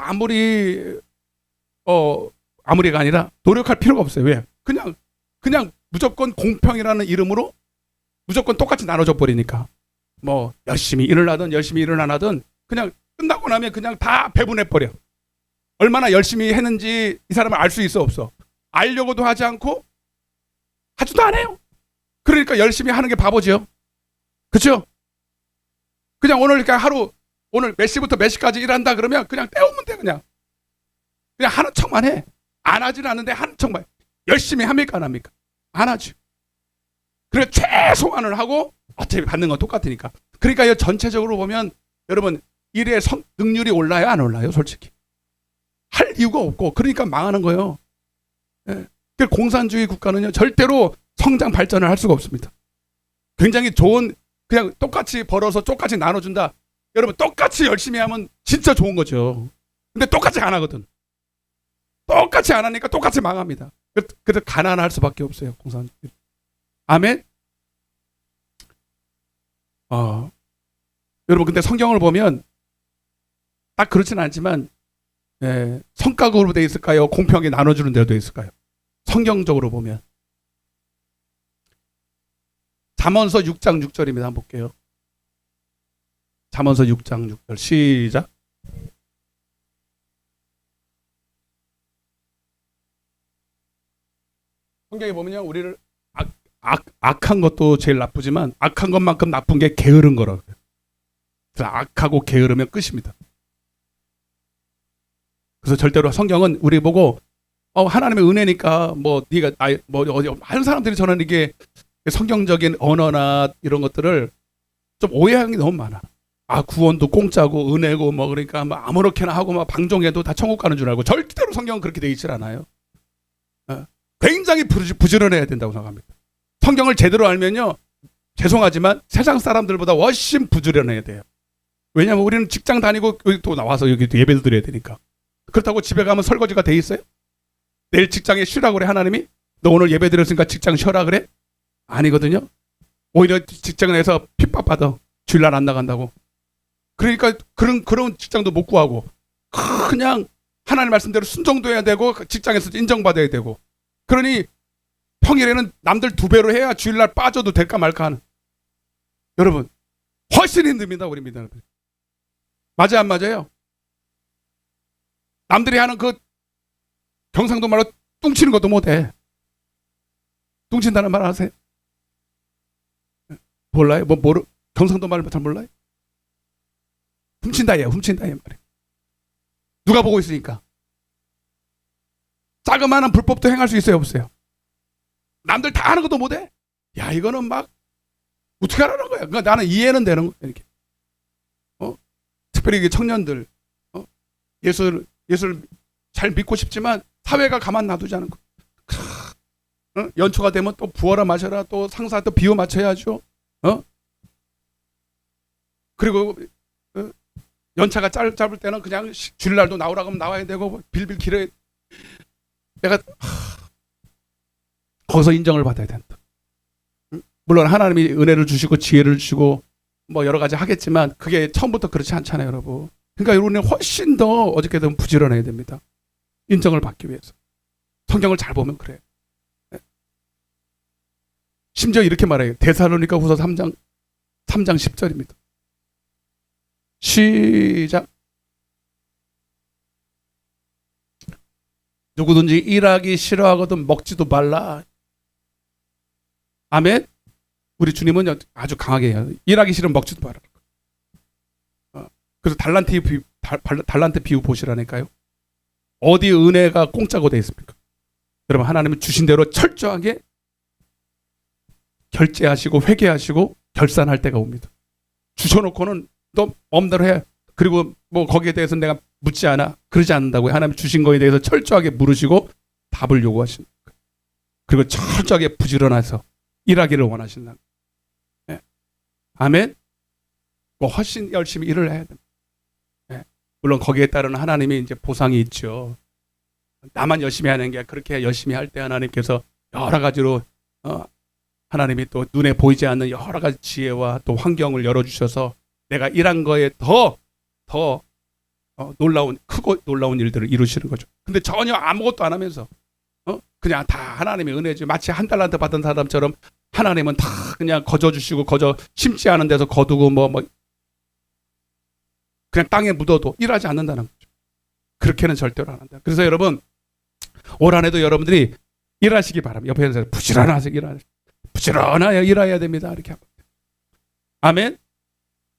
아무리가 아니라 노력할 필요가 없어요. 왜? 그냥 무조건 공평이라는 이름으로 무조건 똑같이 나눠져 버리니까 뭐 열심히 일을 하든 열심히 일을 안 하든 그냥 끝나고 나면 그냥 다 배분해 버려. 얼마나 열심히 했는지 이 사람을 알 수 있어 없어? 알려고도 하지 않고 하지도 안 해요. 그러니까 열심히 하는 게 바보죠. 그렇죠? 그냥 오늘 몇 시부터 몇 시까지 일한다 그러면 그냥 때우면 돼. 그냥 하는 척만 해. 안 하지는 않는데 하는 척만. 열심히 합니까 안 합니까? 안 하죠. 그래 최소한을 하고 어차피 받는 건 똑같으니까. 그러니까 전체적으로 보면 여러분 일의 능률이 올라요 안 올라요? 솔직히 할 이유가 없고 그러니까 망하는 거예요. 예. 공산주의 국가는요 절대로 성장 발전을 할 수가 없습니다. 굉장히 좋은 그냥 똑같이 벌어서 똑같이 나눠준다. 여러분 똑같이 열심히 하면 진짜 좋은 거죠. 근데 똑같이 안 하거든. 똑같이 안 하니까 똑같이 망합니다. 그래서 가난할 수밖에 없어요. 공산주의. 아멘. 여러분 근데 성경을 보면 딱 그렇지는 않지만 성격으로 돼 있을까요? 공평하게 나눠주는 대로 돼 있을까요? 성경적으로 보면 잠언서 6장 6절입니다. 한번 볼게요. 잠언서 6장 6절 시작. 성경에 보면요, 우리를 악한 것도 제일 나쁘지만 악한 것만큼 나쁜 게 게으른 거라고요. 그래서 악하고 게으르면 끝입니다. 그래서 절대로 성경은 우리 보고 하나님의 은혜니까 뭐 네가 뭐 어디 많은 사람들이 저는 이게 성경적인 언어나 이런 것들을 좀 오해하는 게 너무 많아. 구원도 공짜고 은혜고 뭐 그러니까 뭐 아무렇게나 하고 막 방종해도 다 천국 가는 줄 알고 절대로 성경은 그렇게 돼 있질 않아요. 굉장히 부지런해야 된다고 생각합니다. 성경을 제대로 알면요, 죄송하지만 세상 사람들보다 훨씬 부지런해야 돼요. 왜냐하면 우리는 직장 다니고 여기 또 나와서 여기 또 예배를 드려야 되니까. 그렇다고 집에 가면 설거지가 돼 있어요? 내일 직장에 쉬라 그래 하나님이? 너 오늘 예배 드렸으니까 직장 쉬라 그래? 아니거든요. 오히려 직장에서 핍박받아. 주일날 안 나간다고. 그러니까 그런 직장도 못 구하고 그냥 하나님 말씀대로 순종도 해야 되고 직장에서 인정받아야 되고. 그러니 평일에는 남들 2배로 해야 주일날 빠져도 될까 말까 하는. 여러분 훨씬 힘듭니다. 우리 믿는 여러분. 맞아요 안 맞아요? 남들이 하는 그 경상도 말로 뚱치는 것도 못해. 뚱친다는 말 아세요? 몰라요? 경상도 말을 잘 몰라요? 훔친다 얘 말이에요. 누가 보고 있으니까. 자그마한 불법도 행할 수 있어요 없어요? 남들 다 하는 것도 못해? 야 이거는 막 어떻게 하라는 거야? 그러니까 나는 이해는 되는 거야 이렇게. 특별히 청년들 예수를 잘 믿고 싶지만 사회가 가만 놔두지 않은 거. 연초가 되면 또 부어라 마셔라 또 상사 또 비유 맞춰야죠. 그리고 연차가 짧을 때는 그냥 주일날도 나오라고 하면 나와야 되고 빌빌 길어야. 내가 거기서 인정을 받아야 된다. 물론 하나님이 은혜를 주시고 지혜를 주시고 뭐 여러 가지 하겠지만 그게 처음부터 그렇지 않잖아요 여러분. 그러니까 우리는 훨씬 더 어저께든 부지런해야 됩니다. 인정을 받기 위해서. 성경을 잘 보면 그래요. 심지어 이렇게 말해요. 데살로니가 후서 3장 10절입니다. 시작. 누구든지 일하기 싫어하거든 먹지도 말라. 아멘. 우리 주님은 아주 강하게 해요. 일하기 싫으면 먹지도 말라. 그래서 달란트 비유 보시라니까요. 어디 은혜가 공짜고 돼 있습니까? 여러분 하나님은 주신 대로 철저하게 결제하시고 회개하시고 결산할 때가 옵니다. 주셔놓고는 너 마음대로 해. 그리고 뭐 거기에 대해서 내가 묻지 않아. 그러지 않는다고요. 하나님 주신 거에 대해서 철저하게 물으시고 답을 요구하시는 거예요. 그리고 철저하게 부지런해서 일하기를 원하신다. 네. 아멘. 뭐 훨씬 열심히 일을 해야 됩니다. 네. 물론 거기에 따른 하나님이 이제 보상이 있죠. 나만 열심히 하는 게 그렇게 열심히 할 때 하나님께서 여러 가지로 하나님이 또 눈에 보이지 않는 여러 가지 지혜와 또 환경을 열어주셔서 내가 일한 거에 더 크고 놀라운 일들을 이루시는 거죠. 근데 전혀 아무것도 안 하면서 그냥 다 하나님의 은혜지. 마치 한 달란트 받은 사람처럼 하나님은 다 그냥 거저 주시고 거저 심지 않은 데서 거두고 뭐 그냥 땅에 묻어도 일하지 않는다는 거죠. 그렇게는 절대로 안 한다. 그래서 여러분 올 한해도 여러분들이 일하시기 바랍니다. 옆에 있는 사람 부지런하게 일해야 됩니다. 이렇게 하고. 아멘.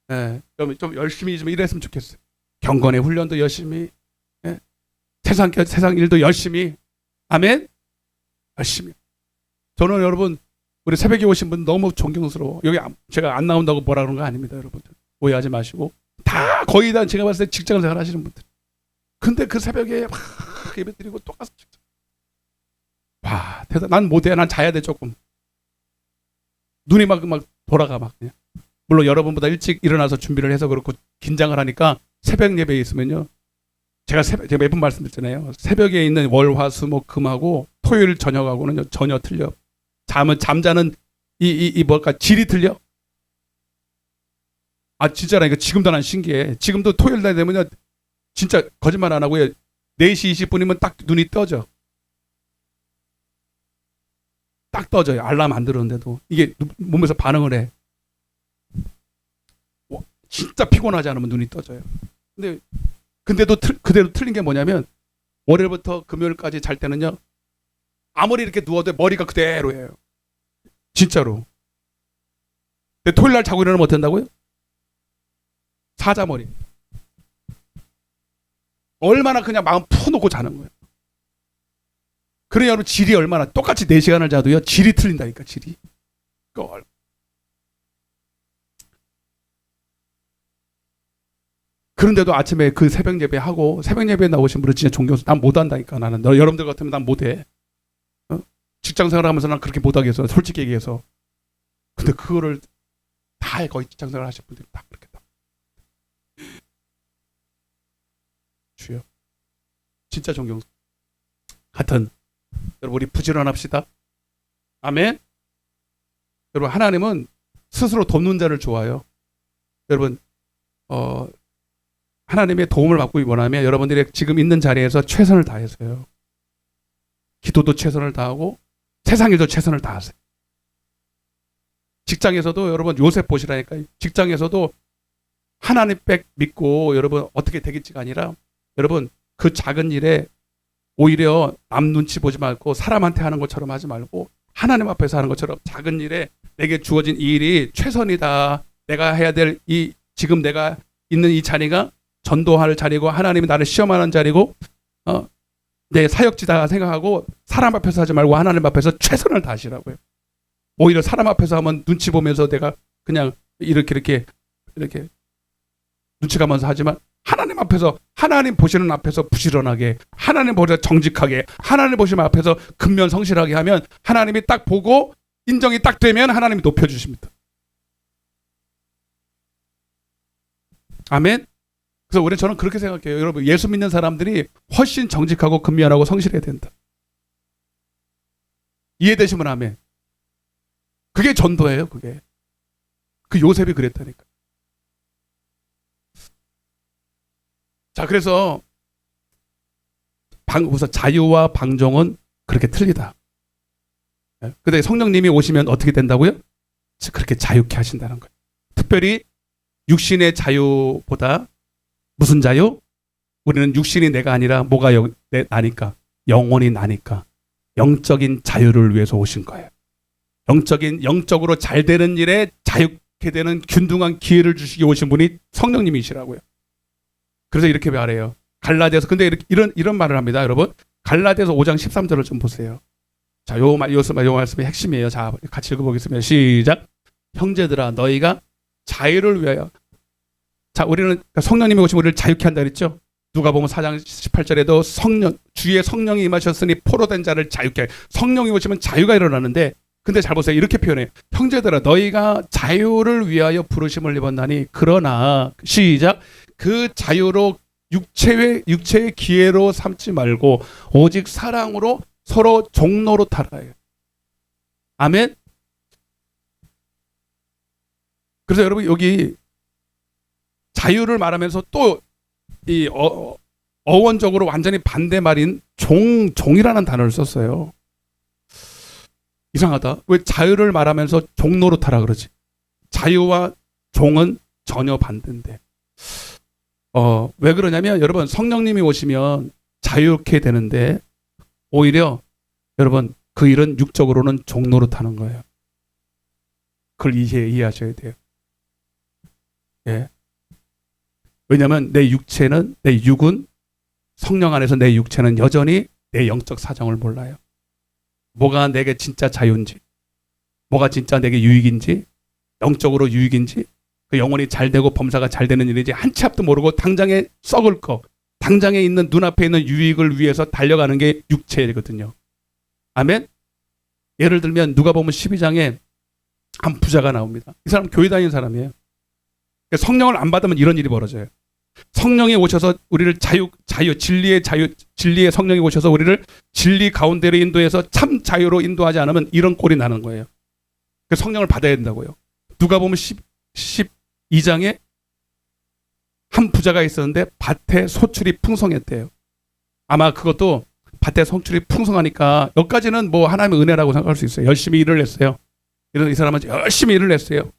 네, 좀 열심히 좀 일했으면 좋겠어요. 경건의 훈련도 열심히, 세상 일도 열심히. 아멘. 열심히. 저는 여러분 우리 새벽에 오신 분 너무 존경스러워. 여기 제가 안 나온다고 뭐라 그런 거 아닙니다, 여러분들. 오해하지 마시고 다 거의 다 제가 봤을 때 직장 생활 하시는 분들. 근데 그 새벽에 막 예배 드리고 또 가서 직장. 와, 대단. 난 못해. 난 자야 돼 조금. 눈이 막 돌아가 막 그냥. 물론 여러분보다 일찍 일어나서 준비를 해서 그렇고 긴장을 하니까 새벽 예배에 있으면요. 제가 매번 말씀드렸잖아요. 새벽에 있는 월, 화, 수, 목, 금하고 토요일 저녁하고는 전혀 틀려. 잠자는 뭘까 질이 틀려. 아 진짜라니까. 지금도 난 신기해. 지금도 토요일 날 되면요. 진짜 거짓말 안 하고요. 4시 20분이면 딱 눈이 떠져. 딱 떠져요. 알람 안 들었는데도. 이게 몸에서 반응을 해. 진짜 피곤하지 않으면 눈이 떠져요. 근데도 그대로 틀린 게 뭐냐면 월요일부터 금요일까지 잘 때는요. 아무리 이렇게 누워도 머리가 그대로예요. 진짜로. 근데 토요일 날 자고 일어나면 어떻다고요? 사자머리. 얼마나 그냥 마음 푸놓고 자는 거예요. 그래 여러분 질이 얼마나 똑같이 4시간을 자도요. 질이 틀린다니까 질이. 그런데도 아침에 그 새벽 예배 하고 새벽 예배에 나오신 분은 진짜 존경스. 난 못한다니까 나는. 여러분들 같으면 난 못해. 직장 생활하면서 난 그렇게 못하겠어. 솔직히 얘기해서. 근데 그거를 다 거의 직장 생활 하실 분들이 다 그렇게 다. 주여. 진짜 존경스. 하여튼 여러분 우리 부지런합시다. 아멘. 여러분 하나님은 스스로 돕는 자를 좋아해요. 여러분 하나님의 도움을 받고 원하면 여러분들이 지금 있는 자리에서 최선을 다해서요. 기도도 최선을 다하고 세상 일도 최선을 다하세요. 직장에서도 여러분 요셉 보시라니까. 직장에서도 하나님 백 믿고 여러분 어떻게 되겠지가 아니라 여러분 그 작은 일에 오히려 남 눈치 보지 말고 사람한테 하는 것처럼 하지 말고 하나님 앞에서 하는 것처럼 작은 일에 내게 주어진 이 일이 최선이다. 내가 해야 될 지금 내가 있는 이 자리가 전도할 자리고 하나님이 나를 시험하는 자리고 내 사역지다 생각하고 사람 앞에서 하지 말고 하나님 앞에서 최선을 다하시라고요. 오히려 사람 앞에서 하면 눈치 보면서 내가 그냥 이렇게 눈치 가면서 하지만 하나님 앞에서 하나님 보시는 앞에서 부지런하게 하나님 보시는 정직하게 하나님 보시는 앞에서 근면성실하게 하면 하나님이 딱 보고 인정이 딱 되면 하나님이 높여주십니다. 아멘. 그래서 저는 그렇게 생각해요. 여러분 예수 믿는 사람들이 훨씬 정직하고 근면하고 성실해야 된다. 이해되시면 아멘. 그게 전도예요. 그게. 그 요셉이 그랬다니까. 자 그래서 우선 자유와 방종은 그렇게 틀리다. 근데 성령님이 오시면 어떻게 된다고요? 그렇게 자유케 하신다는 거예요. 특별히 육신의 자유보다 무슨 자유? 우리는 육신이 내가 아니라 뭐가 나니까 영혼이 나니까 영적인 자유를 위해서 오신 거예요. 영적으로 잘 되는 일에 자유케 되는 균등한 기회를 주시기 오신 분이 성령님이시라고요. 그래서 이렇게 말해요. 갈라디아서 근데 이런 말을 합니다, 여러분. 갈라디아서 5장 13절을 좀 보세요. 자, 요 말씀의 핵심이에요. 자, 같이 읽어보겠습니다. 시작. 형제들아, 너희가 자유를 위하여. 자, 우리는 성령님이 오시면 우리를 자유케 한다 그랬죠. 누가 보면 4장 18절에도 주의 성령이 임하셨으니 포로된 자를 자유케. 성령이 오시면 자유가 일어나는데, 근데 잘 보세요. 이렇게 표현해요. 형제들아, 너희가 자유를 위하여 부르심을 입었나니 그러나 시작. 그 자유로 육체의 기회로 삼지 말고 오직 사랑으로 서로 종로로 타라요. 아멘. 그래서 여러분 여기 자유를 말하면서 또 이 어원적으로 완전히 반대 말인 종이라는 단어를 썼어요. 이상하다. 왜 자유를 말하면서 종로로 타라 그러지? 자유와 종은 전혀 반대인데. 왜 그러냐면 여러분 성령님이 오시면 자유롭게 되는데 오히려 여러분 그 일은 육적으로는 종로로 타는 거예요. 그걸 이해하셔야 돼요. 예. 왜냐하면 내 육은 성령 안에서 내 육체는 여전히 내 영적 사정을 몰라요. 뭐가 내게 진짜 자유인지, 뭐가 진짜 내게 유익인지, 영적으로 유익인지, 그 영혼이 잘 되고 범사가 잘 되는 일인지 한 치 앞도 모르고 당장에 썩을 거, 당장에 있는 눈앞에 있는 유익을 위해서 달려가는 게 육체거든요. 아멘? 예를 들면 누가복음 12장에 한 부자가 나옵니다. 이 사람 교회 다니는 사람이에요. 성령을 안 받으면 이런 일이 벌어져요. 성령이 오셔서 우리를 진리의 성령이 오셔서 우리를 진리 가운데로 인도해서 참 자유로 인도하지 않으면 이런 꼴이 나는 거예요. 성령을 받아야 된다고요. 누가 보면 12장에 한 부자가 있었는데 밭에 소출이 풍성했대요. 아마 그것도 밭에 소출이 풍성하니까 여기까지는 뭐 하나님의 은혜라고 생각할 수 있어요. 열심히 일을 했어요. 이런 이 사람은 열심히 일을 했어요.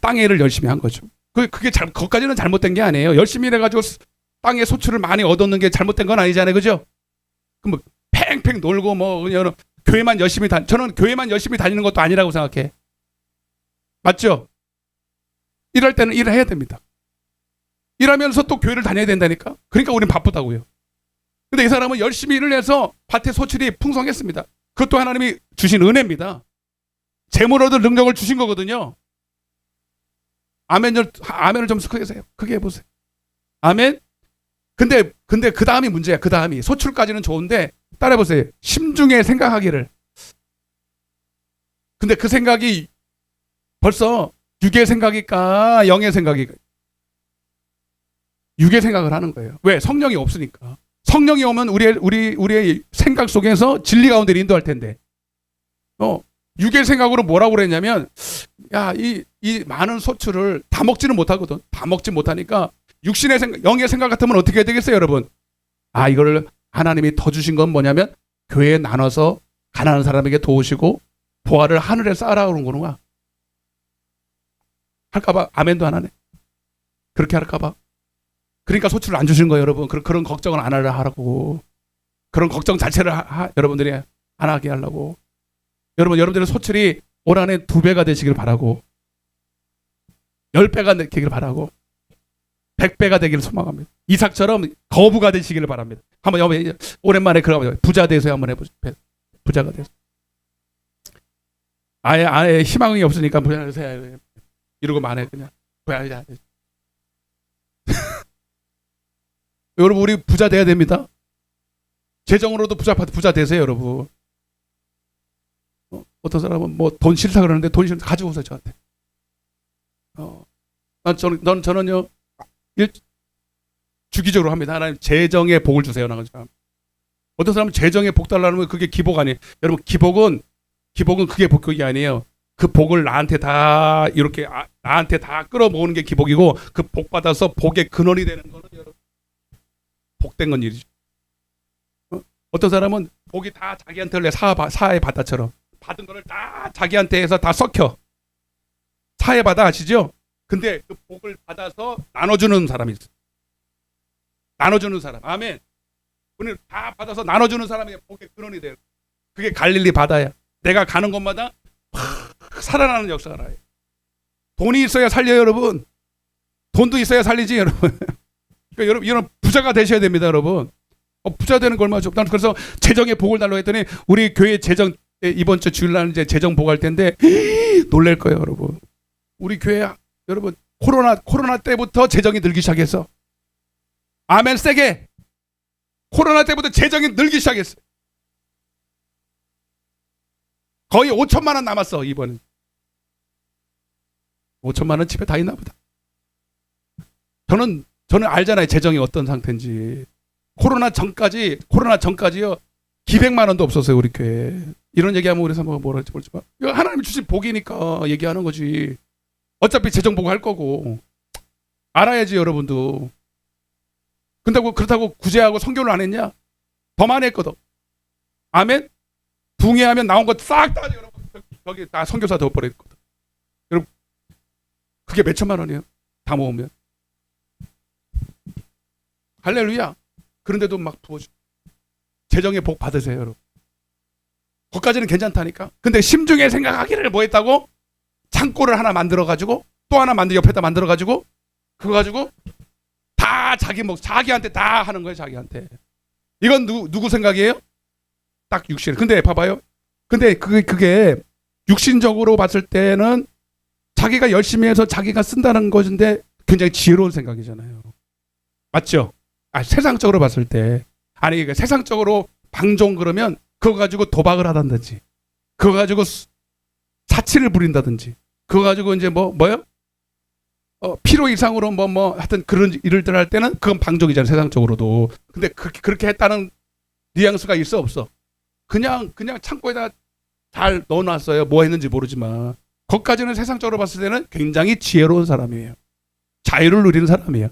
땅의 일을 열심히 한 거죠. 그거까지는 잘못된 게 아니에요. 열심히 일해가지고 땅의 소출을 많이 얻었는 게 잘못된 건 아니잖아요, 그죠? 그럼 뭐 팽팽 놀고 뭐 그냥 저는 교회만 열심히 다니는 것도 아니라고 생각해. 맞죠? 일할 때는 일을 해야 됩니다. 일하면서 또 교회를 다녀야 된다니까. 그러니까 우린 바쁘다고요. 근데 이 사람은 열심히 일을 해서 밭에 소출이 풍성했습니다. 그것도 하나님이 주신 은혜입니다. 재물 얻을 능력을 주신 거거든요. 아멘을 좀 크게 해보세요. 아멘. 근데 그 다음이 문제야. 그 다음이 소출까지는 좋은데 따라해보세요. 심중에 생각하기를. 근데 그 생각이 벌써 육의 생각일까 영의 생각일까? 육의 생각을 하는 거예요. 왜? 성령이 없으니까. 성령이 오면 우리의 생각 속에서 진리 가운데 인도할 텐데. 육의 생각으로 뭐라고 그랬냐면, 야, 이 많은 소출을 다 먹지는 못하거든. 다 먹지 못하니까 육신의 생각, 영의 생각 같으면 어떻게 해야 되겠어요, 여러분? 이거를 하나님이 더 주신 건 뭐냐면 교회에 나눠서 가난한 사람에게 도우시고 보화를 하늘에 쌓아라는 거구나. 할까봐 아멘도 안 하네. 그렇게 할까봐. 그러니까 소출을 안 주시는 거예요, 여러분. 그런 걱정을 안 하라고. 그런 걱정 자체를 여러분들이 안 하게 하려고. 여러분들의 소출이 올 한해 2배가 되시길 바라고, 10배가 되기를 바라고, 100배가 되기를 소망합니다. 이삭처럼 거부가 되시기를 바랍니다. 한번 오랜만에 그러면 부자 돼서 한번 해보세요. 부자가 돼서. 아예 희망이 없으니까 부자 돼서 이러고 만해 그냥. 여러분, 우리 부자 돼야 됩니다. 재정으로도 부자 되세요, 여러분. 어떤 사람은 뭐 돈 싫다 그러는데 돈 싫다 가져오세요, 저한테. 저는요 주기적으로 합니다. 하나님 재정의 복을 주세요. 어떤 사람은 재정의 복 달라는 건 그게 기복 아니에요. 여러분, 기복은 그게 복이 아니에요. 그 복을 나한테 다 이렇게 나한테 다 끌어모으는 게 기복이고, 그 복 받아서 복의 근원이 되는 거는 여러분 복된 건 일이죠. 어떤 사람은 복이 다 자기한테 원래 사해 바다처럼 받은 거를 다 자기한테 해서 다 썩혀. 사해 바다 아시죠? 근데 그 복을 받아서 나눠주는 사람이 있어요. 나눠주는 사람. 아멘. 오늘 다 받아서 나눠주는 사람이 복의 근원이 돼요. 그게 갈릴리 바다야. 내가 가는 곳마다 살아나는 역사가 나요. 돈이 있어야 살려요, 여러분. 돈도 있어야 살리지, 여러분. 그러니까 여러분 부자가 되셔야 됩니다, 여러분. 부자 되는 거 얼마나 좋다. 그래서 재정의 복을 달라고 했더니 우리 교회 재정 이번 주 주일날 이제 재정 복할 텐데 놀랄 거예요, 여러분. 우리 교회 여러분 코로나 때부터 재정이 늘기 시작했어. 아멘 세게. 코로나 때부터 재정이 늘기 시작했어. 거의 5천만 원 남았어, 이번엔. 5천만 원 집에 다 있나 보다. 저는 알잖아요, 재정이 어떤 상태인지. 코로나 전까지요 기백만 원도 없었어요, 우리 교회. 이런 얘기하면 우리 사모가 뭐라 할지 모르지만 이거 하나님이 주신 복이니까 얘기하는 거지. 어차피 재정 보고 할 거고 알아야지, 여러분도. 근데 그렇다고 구제하고 선교를 안 했냐? 더 많이 했거든. 아멘. 붕해하면 나온 거 싹 다 여러분 여기 다 선교사 더 버렸거든. 여러분 그게 몇 천만 원이에요, 다 모으면. 할렐루야. 그런데도 막 부어줘. 재정의 복 받으세요, 여러분. 거기까지는 괜찮다니까. 근데 심중에 생각하기를 뭐 했다고? 창고를 하나 만들어가지고 또 하나 옆에다 만들어가지고 그거 가지고 다 자기한테 다 하는 거예요, 자기한테. 이건 누구 생각이에요? 딱 육신. 근데 봐봐요. 근데 그게 육신적으로 봤을 때는 자기가 열심히 해서 자기가 쓴다는 것인데 굉장히 지혜로운 생각이잖아요. 맞죠? 세상적으로 봤을 때. 아니, 그러니까 세상적으로 방종 그러면 그거 가지고 도박을 하단든지, 그거 가지고 사치를 부린다든지 그거 가지고 이제 뭐요? 필요 이상으로 하여튼 그런 일을 할 때는 그건 방종이잖아요, 세상적으로도. 근데 그렇게 했다는 뉘앙스가 있어 없어? 그냥 창고에다 잘 넣어놨어요. 뭐 했는지 모르지만 거기까지는 세상적으로 봤을 때는 굉장히 지혜로운 사람이에요. 자유를 누리는 사람이에요.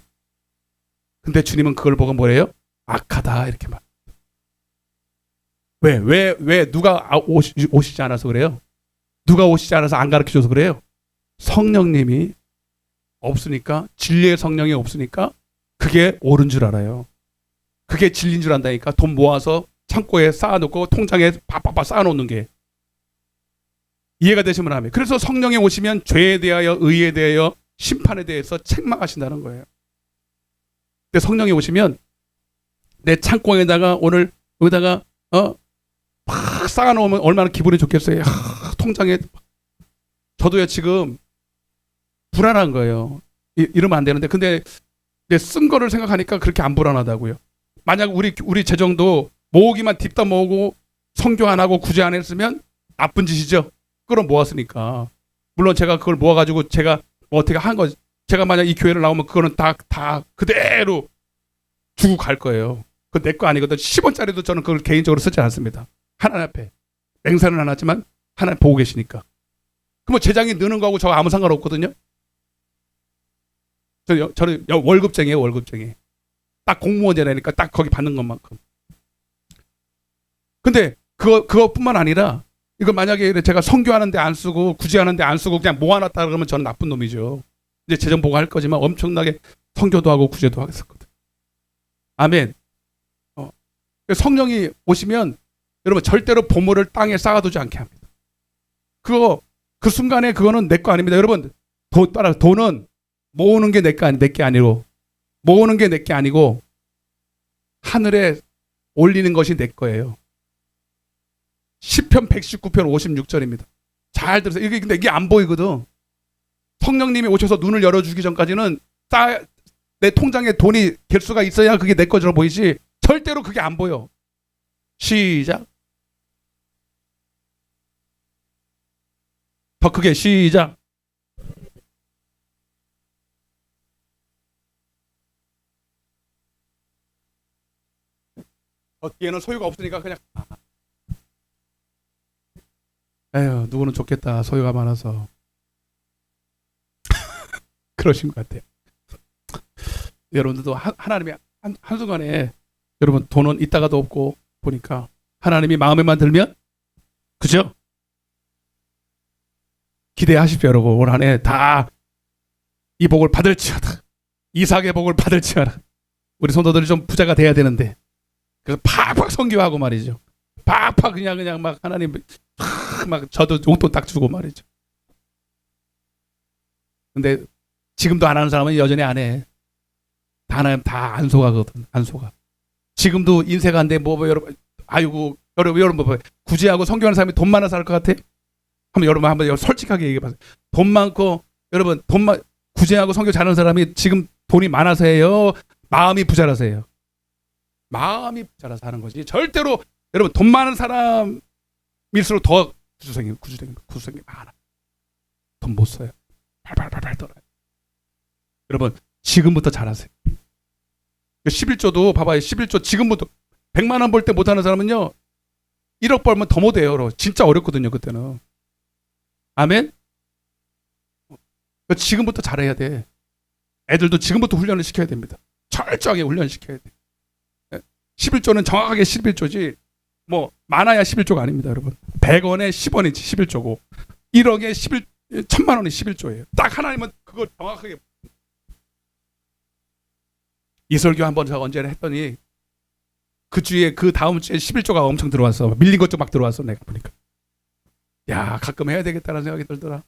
근데 주님은 그걸 보고 뭐래요? 악하다 이렇게 말. 왜 누가 오시지 않아서 그래요? 누가 오시지 않아서 안 가르쳐줘서 그래요? 성령님이 없으니까, 진리의 성령이 없으니까 그게 옳은 줄 알아요. 그게 진리인 줄 안다니까. 돈 모아서 창고에 쌓아놓고 통장에 팍팍팍 쌓아놓는 게. 이해가 되시면 하면. 그래서 성령이 오시면 죄에 대하여, 의에 대하여, 심판에 대해서 책망하신다는 거예요. 근데 성령이 오시면 내 창고에다가 오늘 여기다가 팍 쌓아놓으면 얼마나 기분이 좋겠어요. 통장에. 저도요 지금 불안한 거예요. 이러면 안 되는데. 근데 내 쓴 거를 생각하니까 그렇게 안 불안하다고요. 만약 우리 재정도 모으기만 딥다 모으고 성교 안 하고 구제 안 했으면 나쁜 짓이죠. 그걸 모았으니까. 물론 제가 그걸 모아가지고 제가 어떻게 한 거, 제가 만약 이 교회를 나오면 그거는 다 그대로 주고 갈 거예요. 그건 내 거 아니거든. 10원짜리도 저는 그걸 개인적으로 쓰지 않습니다. 하나님 앞에. 맹세는 안 하지만 하나님 보고 계시니까. 그럼 제장이 느는 거하고 저 아무 상관없거든요. 저는 월급쟁이에요, 월급쟁이. 딱 공무원이라니까 딱 거기 받는 것만큼. 근데 그것뿐만 아니라 이거 만약에 제가 선교하는데 안 쓰고 구제하는데 안 쓰고 그냥 모아놨다 그러면 저는 나쁜 놈이죠. 이제 재정 보고 할 거지만 엄청나게 선교도 하고 구제도 하겠었거든. 아멘. 성령이 오시면 여러분 절대로 보물을 땅에 쌓아두지 않게 합니다. 그 순간에 그거는 내 거 아닙니다. 여러분 돈은 모으는 게 내 게 아니고 모으는 게 내 게 아니고 하늘에 올리는 것이 내 거예요. 시편 119편 56절입니다. 잘 들으세요. 근데 이게 안 보이거든. 성령님이 오셔서 눈을 열어주기 전까지는 내 통장에 돈이 개수가 있어야 그게 내 것으로 보이지 절대로 그게 안 보여. 시작. 더 크게 시작. 뒤에는 소유가 없으니까 그냥 에휴 누구는 좋겠다 소유가 많아서 그러신 것 같아요. 여러분들도 하나님이 한순간에 여러분 돈은 있다가도 없고 보니까 하나님이 마음에만 들면 그죠? 기대하십시오 여러분. 올 한 해 다 이 복을 받을지어다. 이삭의 복을 받을지어다. 우리 성도들이 좀 부자가 돼야 되는데 그래서 팍팍 선교하고 말이죠. 팍팍 그냥 막 하나님 막 저도 용돈 딱 주고 말이죠. 근데 지금도 안 하는 사람은 여전히 안 해. 하나님 다 안 속아거든. 안 속아. 지금도 인생한데 여러분 아이고 여러분 구제하고 선교하는 사람이 돈 많아서 할 것 같아? 여러분 한번 솔직하게 얘기해 봐요. 돈 많고 여러분 구제하고 선교 잘하는 사람이 지금 돈이 많아서 해요? 마음이 부자라서 해요? 마음이 부자라서 하는 거지. 절대로 여러분 돈 많은 사람일수록 더 구주생이 많아. 돈 못 써요. 팔팔팔팔 떨어요. 여러분 지금부터 잘하세요. 11조도 봐봐요. 11조 지금부터 100만 원 벌 때 못하는 사람은요 1억 벌면 더 못해요. 여러분. 진짜 어렵거든요 그때는. 아멘. 지금부터 잘해야 돼. 애들도 지금부터 훈련을 시켜야 됩니다. 철저하게 훈련시켜야 돼. 11조는 정확하게 11조지 많아야 11조가 아닙니다 여러분. 100원에 10원이지 11조고 1억에 1000만 원이 11조예요. 딱 하나님은 그거 정확하게. 이설교 한번 제가 언제 했더니 그 주에 그 다음 주에 11조가 엄청 들어왔어. 밀린 것 좀 막 들어왔어. 내가 보니까 야 가끔 해야 되겠다는 생각이 들더라.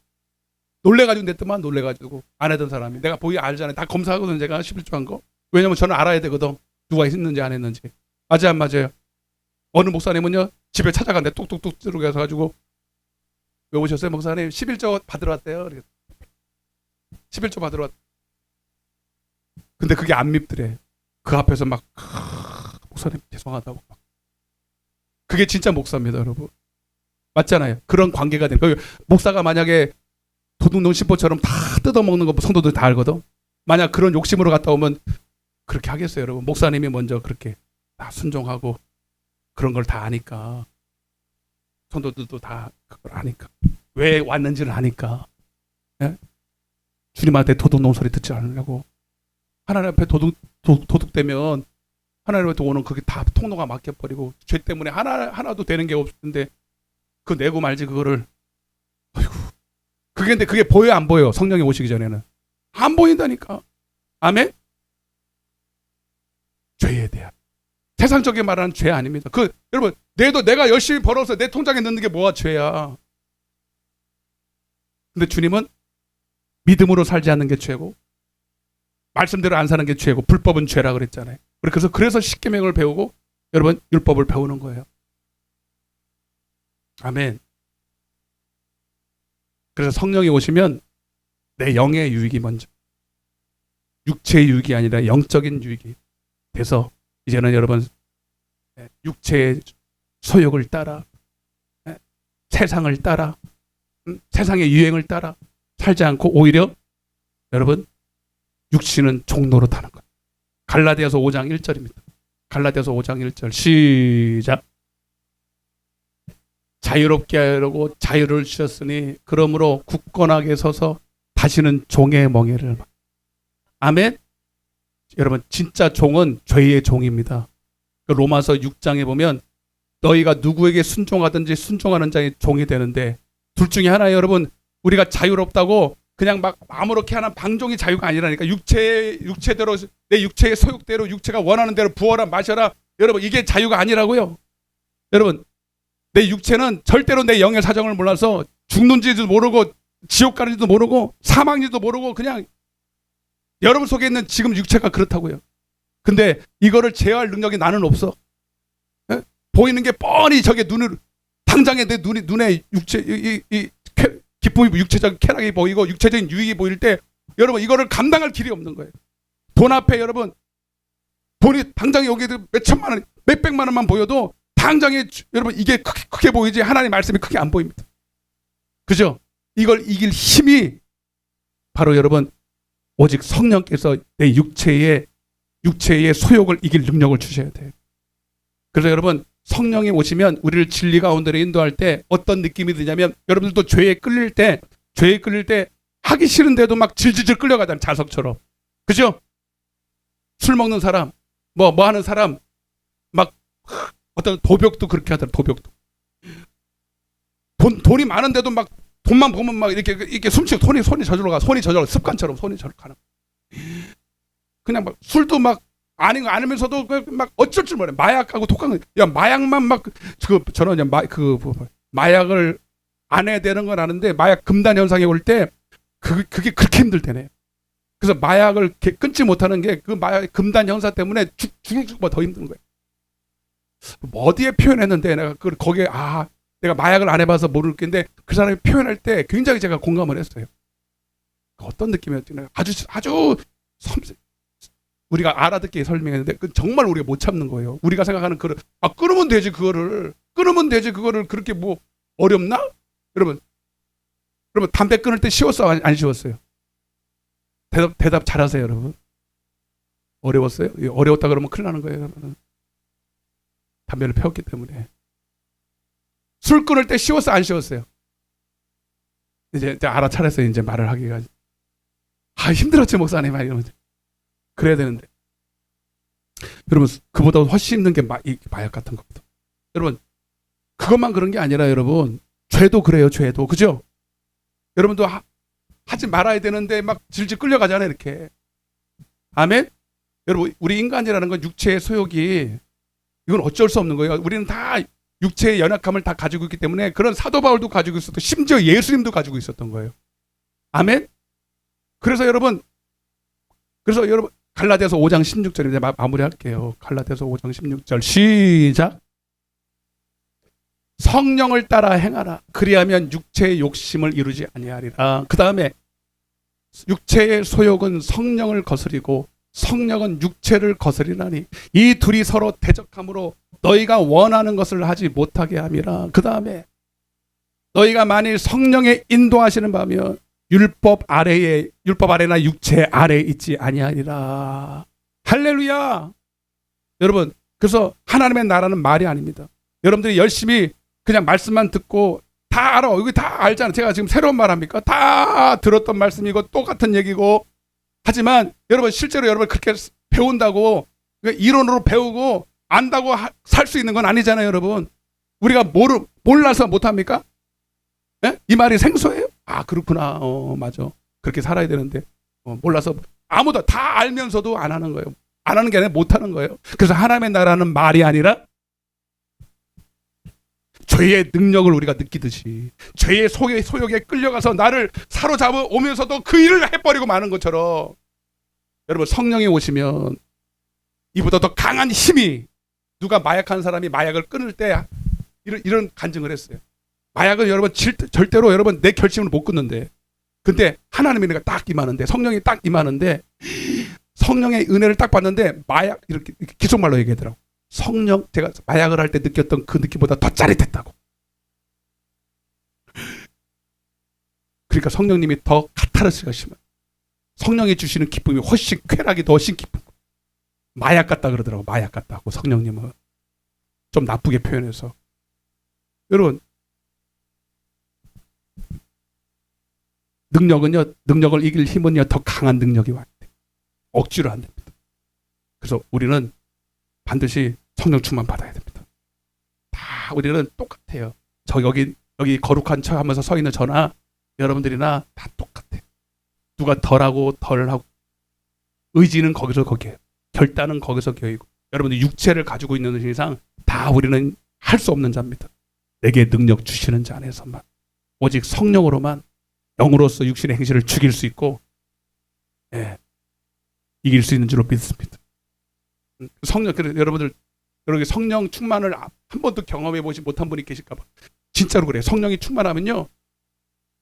놀래가지고 냈더만 놀래가지고 안 하던 사람이 내가 보기 알잖아요. 다 검사하거든 제가 11조 한 거. 왜냐면 저는 알아야 되거든. 누가 했는지 안 했는지. 맞아요 안 맞아요? 어느 목사님은요 집에 찾아갔는데 뚝뚝뚝 들어가서 가지고 왜 오셨어요 목사님? 11조 받으러 왔대요. 11조 받으러 왔. 근데 그게 안 밉더래. 그 앞에서 막 목사님 죄송하다고. 그게 진짜 목사입니다 여러분. 맞잖아요. 그런 관계가 되는 거예요. 목사가 만약에 도둑놈 심보처럼 다 뜯어먹는 거 성도들 다 알거든. 만약 그런 욕심으로 갔다 오면 그렇게 하겠어요, 여러분. 목사님이 먼저 그렇게 다 순종하고 그런 걸 다 아니까. 성도들도 다 그걸 아니까. 왜 왔는지를 아니까. 예? 주님한테 도둑놈 소리 듣지 않으려고. 하나님 앞에 도둑되면 하나님 앞에 오는 그게 다 통로가 막혀버리고 죄 때문에 하나도 되는 게 없는데 그거 내고 말지 그거를. 아이고. 근데 그게 보여요, 안 보여요? 성령이 오시기 전에는. 안 보인다니까. 아멘? 죄에 대한. 세상적인 말하는 죄 아닙니다. 여러분, 내가 열심히 벌어서 내 통장에 넣는 게 뭐가 죄야. 근데 주님은 믿음으로 살지 않는 게 죄고, 말씀대로 안 사는 게 죄고, 불법은 죄라 그랬잖아요. 그래서 십계명을 배우고, 여러분, 율법을 배우는 거예요. 아멘. 그래서 성령이 오시면 내 영의 유익이 먼저, 육체의 유익이 아니라 영적인 유익이 돼서 이제는 여러분 육체의 소욕을 따라, 세상을 따라, 세상의 유행을 따라 살지 않고 오히려 여러분 육신은 종로로 타는 거예요. 갈라디아서 5장 1절입니다. 갈라디아서 5장 1절 시작. 자유롭게 하려고 자유를 주셨으니 그러므로 굳건하게 서서 다시는 종의 멍에를. 아멘. 여러분 진짜 종은 죄의 종입니다. 로마서 6장에 보면 너희가 누구에게 순종하든지 순종하는 자의 종이 되는데, 둘 중에 하나예요. 여러분 우리가 자유롭다고 그냥 막 아무렇게 하는 방종이 자유가 아니라니까. 육체대로, 내 육체의 소욕대로, 육체가 원하는 대로 부어라 마셔라. 여러분 이게 자유가 아니라고요. 여러분 내 육체는 절대로 내 영의 사정을 몰라서 죽는지도 모르고 지옥 가는지도 모르고 사망인지도 모르고 그냥 여러분 속에 있는 지금 육체가 그렇다고요. 근데 이거를 제어할 능력이 나는 없어. 에? 보이는 게 뻔히 저게 당장에 내 눈에 육체 기쁨이, 육체적인 쾌락이 보이고 육체적인 유익이 보일 때 여러분 이거를 감당할 길이 없는 거예요. 돈 앞에 여러분 돈이 당장에 여기 몇 천만 원, 몇 백만 원만 보여도 당장에 여러분 이게 크게 보이지 하나님의 말씀이 크게 안 보입니다. 그죠? 이걸 이길 힘이 바로 여러분 오직 성령께서 내 육체의 소욕을 이길 능력을 주셔야 돼요. 그래서 여러분 성령이 오시면 우리를 진리 가운데로 인도할 때 어떤 느낌이 드냐면, 여러분들도 죄에 끌릴 때 하기 싫은데도 막 질질질 끌려가잖아요. 자석처럼. 그죠? 술 먹는 사람, 뭐 하는 사람, 막 어떤 도벽도 그렇게 하더라. 도벽도. 돈이 많은데도 막 돈만 보면 막 이렇게 숨쉬고 손이 저절로 가. 습관처럼 손이 저절로 가는. 그냥 막 술도 막 아닌 거 아니면서도 막 어쩔 줄 몰라. 마약하고 독한 거. 야, 마약만 막 저는 마약을 안 해야 되는 건 아는데 마약 금단 현상이 올 때 그게 그렇게 힘들대네. 그래서 마약을 끊지 못하는 게 그 마약 금단 현상 때문에 죽을 수가 더 힘든 거예요. 뭐 어디에 표현했는데 내가 거기에 내가 마약을 안 해봐서 모를 텐데 그 사람이 표현할 때 굉장히 제가 공감을 했어요. 어떤 느낌이었지? 아주 우리가 알아듣게 설명했는데 정말 우리가 못 참는 거예요. 우리가 생각하는 끊으면 되지 그거를 그렇게 뭐 어렵나? 여러분 담배 끊을 때 쉬웠어 안 쉬웠어요? 대답 잘하세요 여러분. 어려웠어요? 어려웠다 그러면 큰일 나는 거예요 여러분. 담배를 피웠기 때문에. 술 끊을 때 쉬웠어 안 쉬웠어요? 이제 알아차렸어요. 이제 말을 하기가. 힘들었지 목사님 이러면서. 그래야 되는데. 여러분 그보다 훨씬 힘든 게 마약 같은 겁니다. 여러분 그것만 그런 게 아니라 여러분 죄도 그래요. 죄도. 그죠? 여러분도 하지 말아야 되는데 막 질질 끌려가잖아요. 이렇게. 아멘? 여러분 우리 인간이라는 건 육체의 소욕이 이건 어쩔 수 없는 거예요. 우리는 다 육체의 연약함을 다 가지고 있기 때문에 그런 사도 바울도 가지고 있었고 심지어 예수님도 가지고 있었던 거예요. 아멘? 그래서 여러분 갈라디아서 5장 16절 이제 마무리할게요. 갈라디아서 5장 16절 시작. 성령을 따라 행하라. 그리하면 육체의 욕심을 이루지 아니하리라. 그 다음에 육체의 소욕은 성령을 거스리고 성령은 육체를 거스리나니 이 둘이 서로 대적함으로 너희가 원하는 것을 하지 못하게 함이라. 그 다음에 너희가 만일 성령의 인도하시는 바면 율법 아래나 육체 아래에 있지 아니하리라. 할렐루야. 여러분, 그래서 하나님의 나라는 말이 아닙니다. 여러분들이 열심히 그냥 말씀만 듣고 다 알아. 여기 다 알잖아. 제가 지금 새로운 말 합니까? 다 들었던 말씀이고 똑같은 얘기고. 하지만 여러분, 실제로 여러분 그렇게 배운다고 이론으로 배우고 안다고 살 수 있는 건 아니잖아요, 여러분. 우리가 몰라서 못합니까? 네? 이 말이 생소해요? 아, 그렇구나. 맞아. 그렇게 살아야 되는데. 몰라서 아무도 다 알면서도 안 하는 거예요. 안 하는 게 아니라 못 하는 거예요. 그래서 하나님의 나라는 말이 아니라 죄의 능력을 우리가 느끼듯이 죄의 소욕에 끌려가서 나를 사로잡아 오면서도 그 일을 해버리고 마는 것처럼 여러분, 성령이 오시면 이보다 더 강한 힘이, 누가 마약한 사람이 마약을 끊을 때 이런 간증을 했어요. 마약을 여러분 절대로 여러분 내 결심을 못 끊는데, 근데 하나님이 내가 딱 임하는데, 성령이 딱 임하는데, 성령의 은혜를 딱 받는데 마약, 이렇게 기속말로 얘기하더라고. 제가 마약을 할 때 느꼈던 그 느낌보다 더 짜릿했다고. 그러니까 성령님이 더 카타르시가 심한, 성령이 주시는 기쁨이 훨씬, 쾌락이 더 훨씬 기쁜 거. 마약 같다 그러더라고. 마약 같다고, 성령님은. 좀 나쁘게 표현해서. 여러분, 능력을 이길 힘은요, 더 강한 능력이 와야 돼. 억지로 안 됩니다. 그래서 우리는 반드시 성령 충만 받아야 됩니다. 다 우리는 똑같아요. 저 여기 거룩한 척 하면서 서 있는 저나 여러분들이나 다 똑같아요. 누가 덜하고 덜하고, 의지는 거기에요. 결단은 거기서 교이고, 여러분들 육체를 가지고 있는 이상 다 우리는 할 수 없는 자입니다. 내게 능력 주시는 자 안에서만, 오직 성령으로만 영으로서 육신의 행실을 죽일 수 있고, 이길 수 있는 줄로 믿습니다. 여러분들 성령 충만을 한 번도 경험해 보지 못한 분이 계실까봐. 진짜로 그래요. 성령이 충만하면요,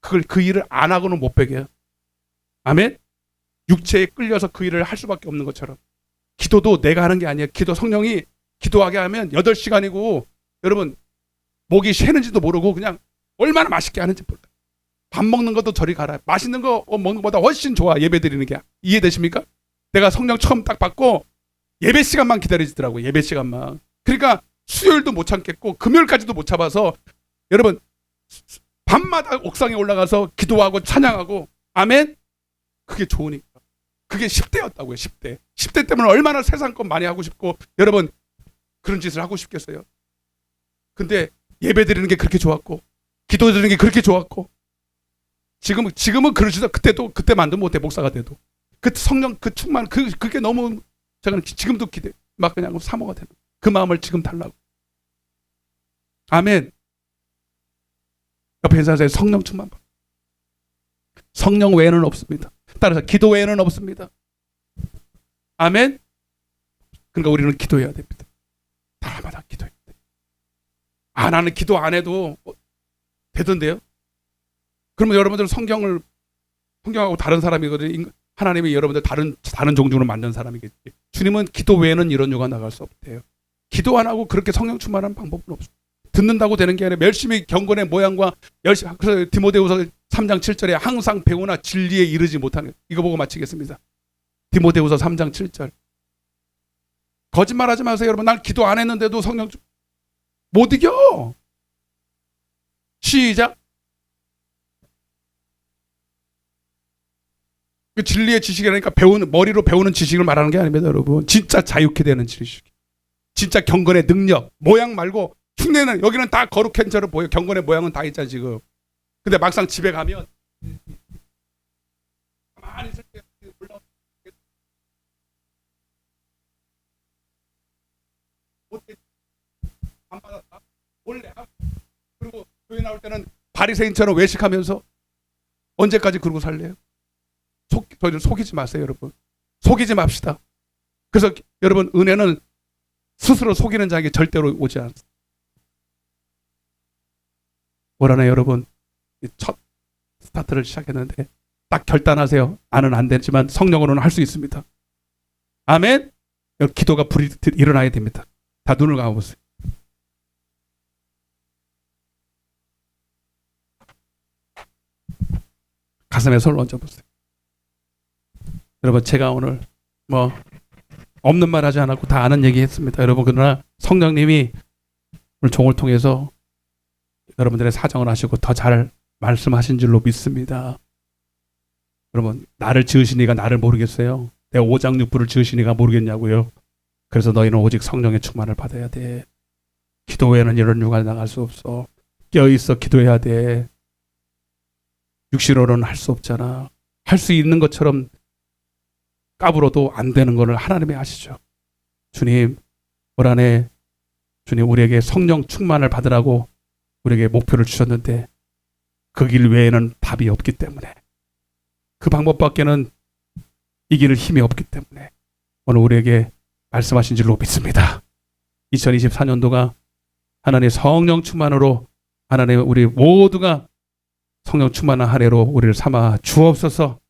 그 일을 안 하고는 못 베겨요. 아멘. 육체에 끌려서 그 일을 할 수밖에 없는 것처럼, 기도도 내가 하는 게 아니에요. 성령이 기도하게 하면 8시간이고 여러분 목이 쉬는지도 모르고 그냥 얼마나 맛있게 하는지 몰라요. 밥 먹는 것도 저리 가라. 맛있는 거 먹는 것보다 훨씬 좋아, 예배 드리는 게. 이해되십니까? 내가 성령 처음 딱 받고 예배 시간만 기다리더라고요. 예배 시간만. 그러니까 수요일도 못 참겠고 금요일까지도 못 참아서 여러분 밤마다 옥상에 올라가서 기도하고 찬양하고, 아멘. 그게 좋으니까. 그게 10대였다고요. 10대 때문에 얼마나 세상 것 많이 하고 싶고 여러분 그런 짓을 하고 싶겠어요. 근데 예배 드리는 게 그렇게 좋았고 기도 드리는 게 그렇게 좋았고, 지금은 그러시다. 그때만도 못해. 목사가 돼도 그 성령 그 충만 그게 너무, 저는 지금도 기대 막 그냥 사모가 되는 그 마음을 지금 달라고. 아멘. 옆에 인사하세요. 성령 충만. 성령 외에는 없습니다. 따라서 기도 외에는 없습니다. 아멘. 그러니까 우리는 기도해야 됩니다. 날마다 기도해야 돼요. 나는 기도 안 해도 되던데요. 그러면 여러분들 성경하고 다른 사람이거든요. 하나님이 여러분들 다른 종류로 만든 사람이겠지. 주님은 기도 외에는 이런 유가 나갈 수 없대요. 기도 안 하고 그렇게 성령 충만한 방법은 없어요. 듣는다고 되는 게 아니라 열심히 경건의 모양과 열심히, 그래서 디모데후서 3장 7절에 항상 배우나 진리에 이르지 못하는, 이거 보고 마치겠습니다. 디모데후서 3장 7절. 거짓말하지 마세요, 여러분. 난 기도 안 했는데도 성령 못 이겨. 시작. 진리의 지식이라니까 머리로 배우는 지식을 말하는 게 아닙니다, 여러분. 진짜 자유케 되는 지식. 진짜 경건의 능력, 모양 말고 흉내는, 여기는 다 거룩한 자로 보여. 경건의 모양은 다 있잖아 지금. 근데 막상 집에 가면 가만히 있을 때 올라오는 안 받았다 몰래 하고, 그리고 교회 나올 때는 바리새인처럼 외식하면서 언제까지 그러고 살래요? 저희를 속이지 마세요, 여러분. 속이지 맙시다. 그래서 여러분, 은혜는 스스로 속이는 자에게 절대로 오지 않습니다. 뭐라나요, 여러분? 첫 스타트를 시작했는데 딱 결단하세요. 나는 안 되지만 성령으로는 할 수 있습니다. 아멘. 기도가 불이 일어나야 됩니다. 다 눈을 감아보세요. 가슴에 손을 얹어보세요. 여러분, 제가 오늘 없는 말 하지 않았고 다 아는 얘기 했습니다. 여러분, 그러나 성령님이 오늘 종을 통해서 여러분들의 사정을 하시고 더 잘 말씀하신 줄로 믿습니다. 여러분, 나를 지으신 이가 나를 모르겠어요? 내 오장육부를 지으신 이가 모르겠냐고요? 그래서 너희는 오직 성령의 충만을 받아야 돼. 기도 외에는 이런 육아 나갈 수 없어. 깨어있어 기도해야 돼. 육신으로는 할 수 없잖아. 할 수 있는 것처럼 까불어도 안 되는 것을 하나님이 아시죠. 주님, 올 한해 주님 우리에게 성령 충만을 받으라고 우리에게 목표를 주셨는데 그 길 외에는 답이 없기 때문에, 그 방법밖에는 이길 힘이 없기 때문에 오늘 우리에게 말씀하신 줄로 믿습니다. 2024년도가 하나님의 성령 충만으로 하나님 우리 모두가 성령 충만한 한 해로 우리를 삼아 주옵소서.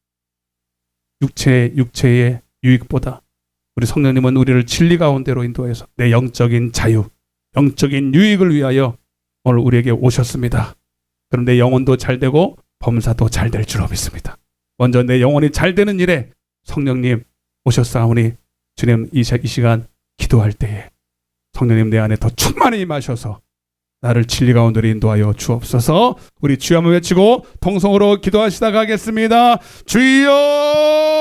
육체의 유익보다 우리 성령님은 우리를 진리 가운데로 인도해서 내 영적인 자유, 영적인 유익을 위하여 오늘 우리에게 오셨습니다. 그럼 내 영혼도 잘 되고 범사도 잘 될 줄로 믿습니다. 먼저 내 영혼이 잘 되는 일에 성령님 오셨사오니 주님 이 시간 기도할 때에 성령님 내 안에 더 충만히 임하셔서 나를 진리 가운데로 인도하여 주옵소서. 우리 주여 한번 외치고 통성으로 기도하시다 가겠습니다. 주여!